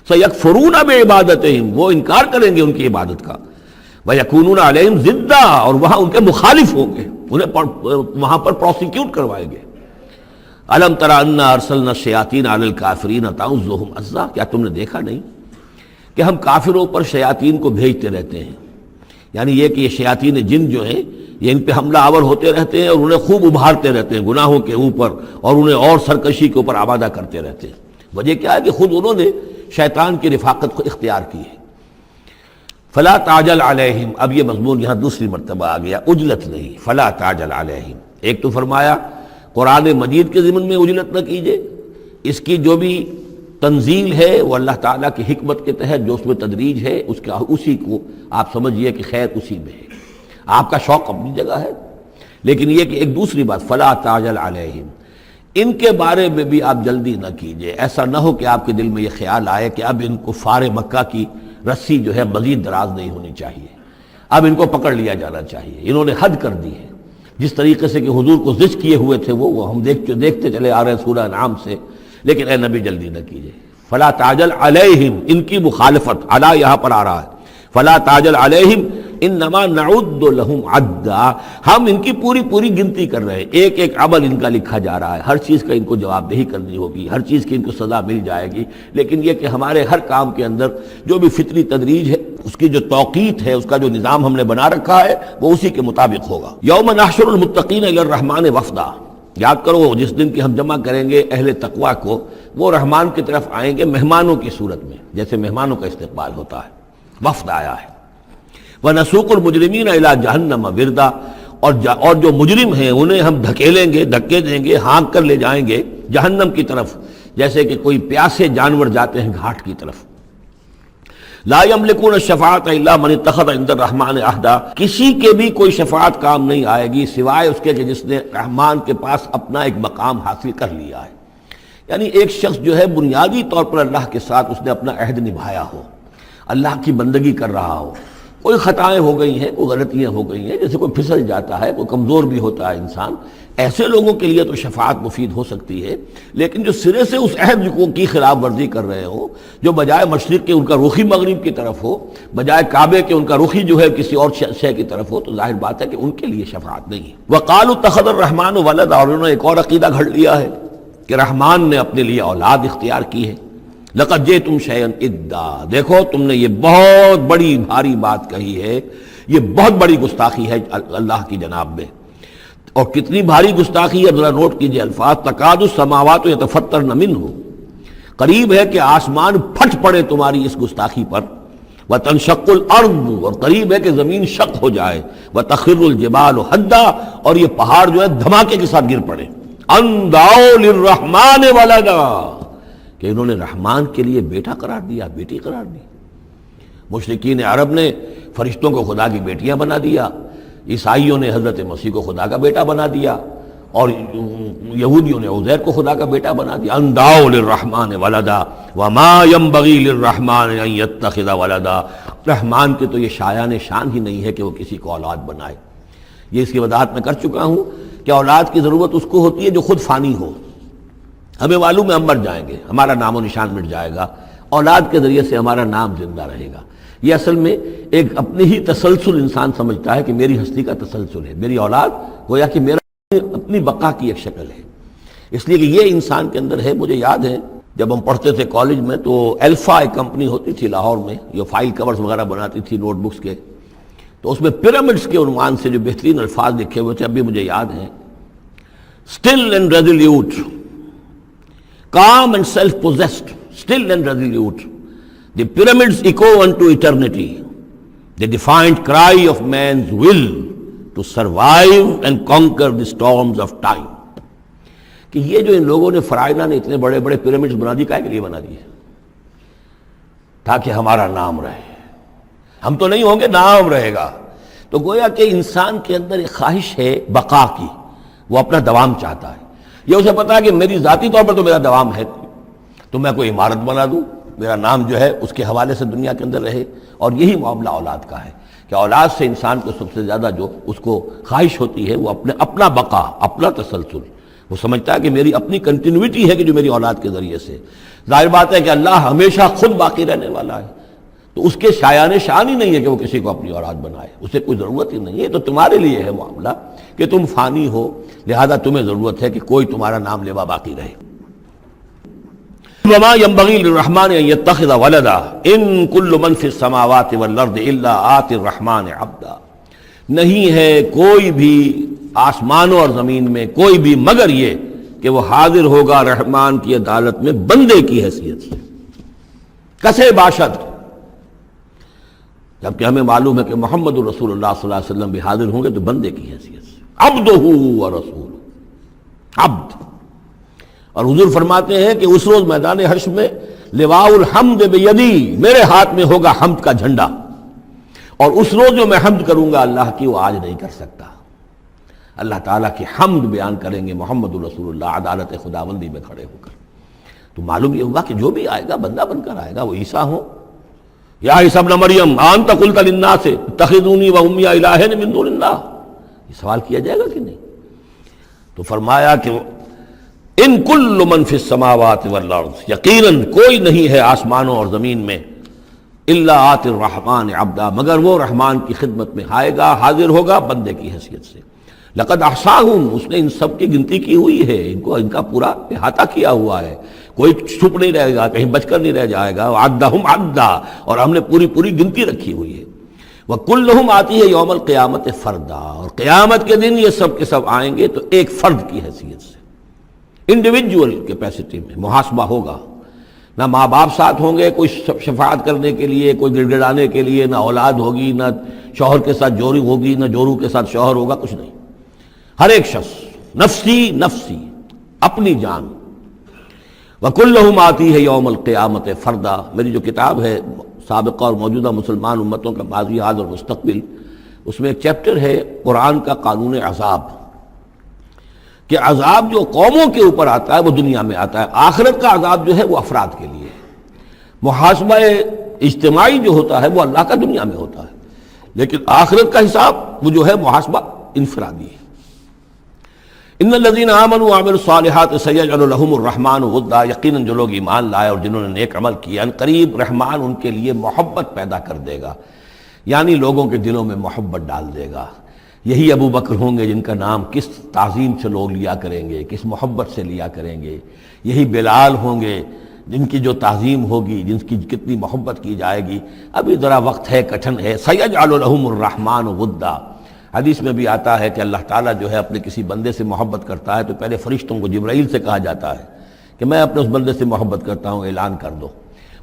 Speaker 1: سَيَكْفُرُونَ بِعِبَادَتِهِمْ، وہ انکار کریں گے ان کی عبادت کا۔ وَيَكُونُونَ عَلَيْهِمْ ضِدًّا، اور وہاں ان کے مخالف ہوں گے، انہیں وہاں پر پروسیکیوٹ کروائیں گے۔ أَلَمْ تَرَ أَنَّا أَرْسَلْنَا الشَّيَاطِينَ عَلَى الْكَافِرِينَ تَعُزُّهُمْ عَزًّا، کیا تم نے دیکھا نہیں کہ ہم کافروں پر شیاطین کو بھیجتے رہتے ہیں، یعنی یہ کہ یہ شیاطین جن جو ہیں یہ ان پہ حملہ آور ہوتے رہتے ہیں اور انہیں خوب ابھارتے رہتے ہیں گناہوں کے اوپر، اور انہیں اور سرکشی کے اوپر آمادہ کرتے رہتے ہیں۔ وجہ کیا ہے کہ خود انہوں نے شیطان کی رفاقت کو اختیار کی ہے۔ فلا تعجل علیہم، اب یہ مضمون یہاں دوسری مرتبہ آ گیا، عجلت نہیں، فلا تعجل علیہم۔ ایک تو فرمایا قرآن مجید کے ضمن میں عجلت نہ کیجیے، اس کی جو بھی تنزیل ہے وہ اللہ تعالیٰ کی حکمت کے تحت جو اس میں تدریج ہے اسی کو آپ سمجھیے کہ خیر اسی میں ہے، آپ کا شوق اپنی جگہ ہے، لیکن یہ کہ ایک دوسری بات فلا تعجل علیہم، ان کے بارے میں بھی آپ جلدی نہ کیجیے، ایسا نہ ہو کہ آپ کے دل میں یہ خیال آئے کہ اب ان کفار مکہ کی رسی جو ہے مزید دراز نہیں ہونی چاہیے، اب ان کو پکڑ لیا جانا چاہیے، انہوں نے حد کر دی ہے۔ جس طریقے سے کہ حضور کو زج کیے ہوئے تھے وہ ہم دیکھتے چلے آ رہے ہیں سورہ انعام سے، لیکن اے نبی جلدی نہ کیجیے۔ فلا تعجل علیہم، ان کی مخالفت، علی یہاں پر آ رہا ہے، فلا تعجل علیہم انما نعد لہم عدا، ہم ان کی پوری گنتی کر رہے ہیں، ایک ایک عمل ان کا لکھا جا رہا ہے، ہر چیز کا ان کو جواب دہی کرنی ہوگی، ہر چیز کی ان کو سزا مل جائے گی، لیکن یہ کہ ہمارے ہر کام کے اندر جو بھی فطری تدریج ہے، اس کی جو توقیت ہے، اس کا جو نظام ہم نے بنا رکھا ہے وہ اسی کے مطابق ہوگا۔ یوم نحشر المتقین الی الرحمن وفدا، یاد کرو جس دن کی ہم جمع کریں گے اہل تقویٰ کو، وہ رحمان کی طرف آئیں گے مہمانوں کی صورت میں، جیسے مہمانوں کا استقبال ہوتا ہے، وفد آیا ہے۔ وَنَسُوقُ الْمُجْرِمِينَ إِلَىٰ جَهَنَّمَ وِرْدًا، اور جو مجرم ہیں انہیں ہم دھکیلیں گے، دھکے دیں گے، ہانک کر لے جائیں گے جہنم کی طرف، جیسے کہ کوئی پیاسے جانور جاتے ہیں گھاٹ کی طرف۔ لا يملكون الشفاعة الا من اتخذ عند الرحمن عہدا، کسی کے بھی کوئی شفاعت کام نہیں آئے گی سوائے اس کے کہ جس نے رحمان کے پاس اپنا ایک مقام حاصل کر لیا ہے، یعنی ایک شخص جو ہے بنیادی طور پر اللہ کے ساتھ اس نے اپنا عہد نبھایا ہو، اللہ کی بندگی کر رہا ہو، کوئی خطائیں ہو گئی ہیں، کوئی غلطیاں ہو گئی ہیں، جیسے کوئی پھسل جاتا ہے، کوئی کمزور بھی ہوتا ہے انسان، ایسے لوگوں کے لیے تو شفاعت مفید ہو سکتی ہے، لیکن جو سرے سے اس عہد کی خلاف ورزی کر رہے ہوں، جو بجائے مشرق کے ان کا رخی مغرب کی طرف ہو، بجائے کعبے کے ان کا رخی جو ہے کسی اور شے کی طرف ہو، تو ظاہر بات ہے کہ ان کے لیے شفاعت نہیں ہے۔ وَقَالُوا اتَّخَذَ الرَّحْمَنُ وَلَدًا، اور انہوں نے ایک اور عقیدہ گھڑ لیا ہے کہ رحمان نے اپنے لیے اولاد اختیار کی ہے۔ لَقَدْ جِئْتُمْ شَيْئًا إِدًّا، دیکھو تم نے یہ بہت بڑی بھاری بات کہی ہے، یہ بہت بڑی گستاخی ہے اللہ کی جناب میں، اور کتنی بھاری گستاخی ہے ذرا نوٹ کیجئے الفاظ، تکاد السماوات یتفطرن منہ، قریب ہے کہ آسمان پھٹ پڑے تمہاری اس گستاخی پر، وتنشق الارض، اور قریب ہے کہ زمین شق ہو جائے، وتخر الجبال حدا، اور یہ پہاڑ جو ہے دھماکے کے ساتھ گر پڑے، ان دعوا للرحمن ولدا، کہ انہوں نے رحمان کے لیے بیٹا قرار دیا، بیٹی قرار دی۔ مشرکین عرب نے فرشتوں کو خدا کی بیٹیاں بنا دیا، عیسائیوں نے حضرت مسیح کو خدا کا بیٹا بنا دیا، اور یہودیوں نے عزیر کو خدا کا بیٹا بنا دیا۔ ان دعوا للرحمن ولدا وما ينبغي للرحمن ان يتخذ ولدا، رحمان کے تو یہ شایان شان ہی نہیں ہے کہ وہ کسی کو اولاد بنائے۔ یہ اس کی وضاحت میں کر چکا ہوں کہ اولاد کی ضرورت اس کو ہوتی ہے جو خود فانی ہو۔ ہمیں معلوم ہے ہم مر جائیں گے، ہمارا نام و نشان مٹ جائے گا، اولاد کے ذریعے سے ہمارا نام زندہ رہے گا۔ یہ اصل میں ایک اپنی ہی تسلسل انسان سمجھتا ہے کہ میری ہستی کا تسلسل ہے، میری اولاد گویا کہ میرا اپنی بقا کی ایک شکل ہے، اس لیے کہ یہ انسان کے اندر ہے۔ مجھے یاد ہے جب ہم پڑھتے تھے کالج میں تو الفا ایک کمپنی ہوتی تھی لاہور میں، جو فائل کورز وغیرہ بناتی تھی نوٹ بکس کے، تو اس میں پیرامڈس کے عنوان سے جو بہترین الفاظ لکھے ہوئے تھے اب بھی مجھے یاد ہیں، still and resolute, calm and self-possessed, still and resolute. The pyramids echo unto eternity, the defiant cry of man's will to survive and conquer the storms of time. کہ یہ جو ان لوگوں نے فرائضہ نے اتنے بڑے بڑے پیرامڈز بنا دی، کائے کے لیے بنا دیے؟ تاکہ ہمارا نام رہے، ہم تو نہیں ہوں گے، نام رہے گا۔ تو گویا کہ انسان کے اندر ایک خواہش ہے بقا کی، وہ اپنا دوام چاہتا ہے۔ یہ اسے پتا ہے کہ میری ذاتی طور پر تو میرا دوام ہے، تو میں کوئی عمارت بنا دوں، میرا نام جو ہے اس کے حوالے سے دنیا کے اندر رہے۔ اور یہی معاملہ اولاد کا ہے کہ اولاد سے انسان کو سب سے زیادہ جو اس کو خواہش ہوتی ہے وہ اپنا بقا، اپنا تسلسل۔ وہ سمجھتا ہے کہ میری اپنی کنٹینیوٹی ہے کہ جو میری اولاد کے ذریعے سے۔ ظاہر بات ہے کہ اللہ ہمیشہ خود باقی رہنے والا ہے، تو اس کے شایان شان ہی نہیں ہے کہ وہ کسی کو اپنی اولاد بنائے، اسے کوئی ضرورت ہی نہیں ہے۔ تو تمہارے لیے ہے معاملہ کہ تم فانی ہو، لہذا تمہیں ضرورت ہے کہ کوئی تمہارا نام لیوا باقی رہے۔ وما ينبغي للرحمن ان يتخذ ولدا ان كل من في السماوات والارض الا آتي الرحمن عبدا، نہیں ہے کوئی بھی آسمانوں اور زمین میں کوئی بھی مگر یہ کہ وہ حاضر ہوگا رحمان کی عدالت میں بندے کی حیثیت سے، کسے باشد، جبکہ ہمیں معلوم ہے کہ محمد رسول اللہ صلی اللہ علیہ وسلم بھی حاضر ہوں گے تو بندے کی حیثیت سے، عبدہ ورسول، عبد۔ اور حضور فرماتے ہیں کہ اس روز میدان حشر میں لواء الحمد بیدی، میرے ہاتھ میں ہوگا حمد کا جھنڈا، اور اس روز جو میں حمد کروں گا اللہ کی وہ آج نہیں کر سکتا۔ اللہ تعالیٰ کی حمد بیان کریں گے محمد رسول اللہ عدالت خداوندی میں کھڑے ہو کر۔ تو معلوم یہ ہوا کہ جو بھی آئے گا بندہ بن کر آئے گا، وہ عیسیٰ ہوں یا عیسیٰ ابن مریم انت قلت للناس اتخذونی وامي الہین من دون اللہ، یہ سوال کیا جائے گا کہ نہیں؟ تو فرمایا کہ ان کل من فی السماوات والارض، یقیناً کوئی نہیں ہے آسمانوں اور زمین میں، الا آتی الرحمن عبدا، مگر وہ رحمان کی خدمت میں آئے گا، حاضر ہوگا بندے کی حیثیت سے۔ لقد احصاہم، اس نے ان سب کی گنتی کی ہوئی ہے، ان کا پورا احاطہ کیا ہوا ہے، کوئی چھپ نہیں رہے گا، کہیں بچ کر نہیں رہ جائے گا۔ وعدہم عدا، اور ہم نے پوری گنتی رکھی ہوئی ہے۔ وکلہم آتی ہے یوم القیامت فردا، اور قیامت کے دن یہ سب کے سب آئیں گے تو ایک فرد کی حیثیت سے، انڈیویجول کیپیسٹی میں محاسبہ ہوگا۔ نہ ماں باپ ساتھ ہوں گے کوئی شفاعت کرنے کے لیے، کوئی گڑ گڑانے کے لیے، نہ اولاد ہوگی، نہ شوہر کے ساتھ جوری ہوگی، نہ جورو کے ساتھ شوہر ہوگا، کچھ نہیں۔ ہر ایک شخص نفسی نفسی، اپنی جان۔ وَكُلُّهُمْ آتی ہے یوم القیامت فردا، میری جو کتاب ہے سابقہ اور موجودہ مسلمان امتوں کا ماضی، حال اور مستقبل، اس میں ایک چیپٹر ہے قرآن کا قانون عذاب، کہ عذاب جو قوموں کے اوپر آتا ہے وہ دنیا میں آتا ہے، آخرت کا عذاب جو ہے وہ افراد کے لیے، محاسبہ اجتماعی جو ہوتا ہے وہ اللہ کا دنیا میں ہوتا ہے، لیکن آخرت کا حساب وہ جو ہے محاسبہ انفرادی ہے۔ ان الذین آمنوا وعملوا الصالحات سیجعل لهم الرحمن ودا، یقیناً جو لوگ ایمان لائے اور جنہوں نے نیک عمل کیا، ان قریب رحمان ان کے لیے محبت پیدا کر دے گا، یعنی لوگوں کے دلوں میں محبت ڈال دے گا۔ یہی ابو بکر ہوں گے جن کا نام کس تعظیم سے لوگ لیا کریں گے، کس محبت سے لیا کریں گے۔ یہی بلال ہوں گے جن کی جو تعظیم ہوگی، جن کی کتنی محبت کی جائے گی۔ ابھی ذرا وقت ہے، کٹھن ہے۔ سیجعل لهم الرحمن ودا، حدیث میں بھی آتا ہے کہ اللہ تعالیٰ جو ہے اپنے کسی بندے سے محبت کرتا ہے تو پہلے فرشتوں کو، جبرائیل سے کہا جاتا ہے کہ میں اپنے اس بندے سے محبت کرتا ہوں، اعلان کر دو۔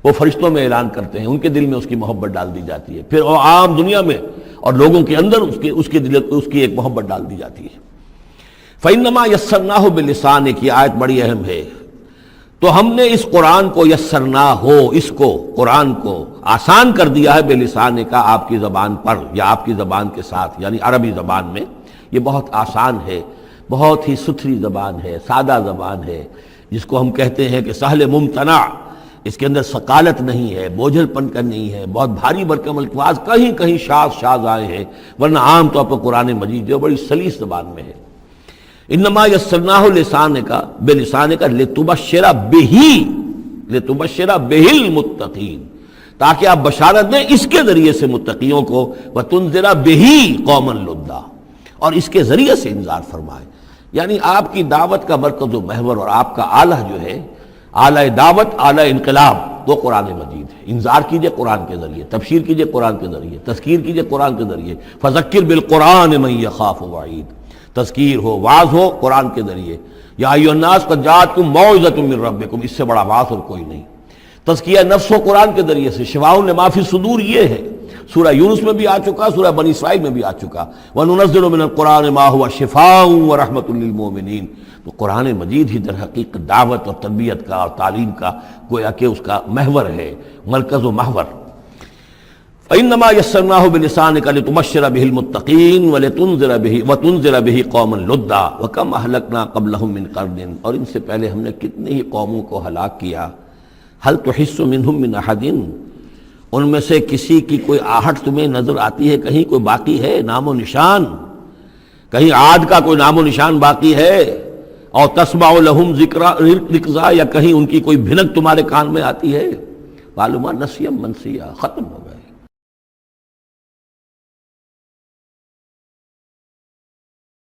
Speaker 1: وہ فرشتوں میں اعلان کرتے ہیں، ان کے دل میں اس کی محبت ڈال دی جاتی ہے، پھر وہ عام دنیا میں اور لوگوں کے اندر اس کی ایک محبت ڈال دی جاتی ہے۔ فَإِنَّمَا يَسَّرْنَاهُ بِلِسَانِكَ، یہ آیت بڑی اہم ہے۔ تو ہم نے اس قرآن کو یسرنا ہو، اس کو قرآن کو آسان کر دیا ہے بلسانِکَ، آپ کی زبان پر یا آپ کی زبان کے ساتھ، یعنی عربی زبان میں۔ یہ بہت آسان ہے، بہت ہی ستھری زبان ہے، سادہ زبان ہے، جس کو ہم کہتے ہیں کہ سہل ممتنع، اس کے اندر ثقالت نہیں ہے، بوجھل پن کا نہیں ہے، بہت بھاری بھرکم الفاظ کہیں کہیں شاذ آئے ہیں، ورنہ عام طور پر قرآن مجید جو بڑی سلیس زبان میں ہے۔ انما یسرناہ لسانک بلسانک لتبشر بہ المتقین، تاکہ آپ بشارت دیں اس کے ذریعے سے متقیوں کو، وتنذر بہ قوما لدا، اور اس کے ذریعے سے انذار فرمائے۔ یعنی آپ کی دعوت کا مرکز و محور اور آپ کا آلہ جو ہے، آلہ دعوت، آلہ انقلاب، وہ قرآن مجید ہے۔ انذار کیجئے قرآن کے ذریعے، تبشیر کیجئے قرآن کے ذریعے، تذکیر کیجئے قرآن کے ذریعے۔ فذکر بالقرآن من یخاف وعید، تذکیر ہو، وعظ ہو قرآن کے ذریعے۔ یا ایھا الناس قد جاءتکم موعظۃ من ربکم، اس سے بڑا وعظ اور کوئی نہیں۔ تزکیہ نفس ہو قرآن کے ذریعے سے، شفاء لما فی الصدور یہ ہے، سورہ یونس میں بھی آ چکا، سورہ بنی اسرائیل میں بھی آ چکا، وَنُنَزِّلُ مِنَ الْقُرْآنِ مَا هُوَ شِفَاءٌ وَرَحْمَةٌ لِّلْمُؤْمِنِينَ۔ تو قرآن مجید ہی در حقیقت دعوت اور تربیت کا اور تعلیم کا گویا کہ اس کا محور ہے، مرکز و محور۔ فَإِنَّمَا يَسَّرْنَاهُ بِلِسَانِكَ لِتُبَشِّرَ بِهِ الْمُتَّقِينَ وَتُنذِرَ بِهِ قَوْمًا لُدًّا وَكَمْ أَهْلَكْنَا قَبْلَهُم مِّن قَرْنٍ، اور ان سے پہلے ہم نے کتنی ہی قوموں کو ہلاک کیا۔ هَلْ تُحِسُّ مِنْهُم مِّنْ أَحَدٍ، ان میں سے کسی کی کوئی آہٹ تمہیں نظر آتی ہے؟ کہیں کوئی باقی ہے نام و نشان؟ کہیں عاد کا کوئی نام و نشان باقی ہے؟ اور تسمع لہم ذکرا، یا کہیں ان کی کوئی بھنک تمہارے کان میں آتی ہے؟ معلومات نسیم منسیہ، ختم،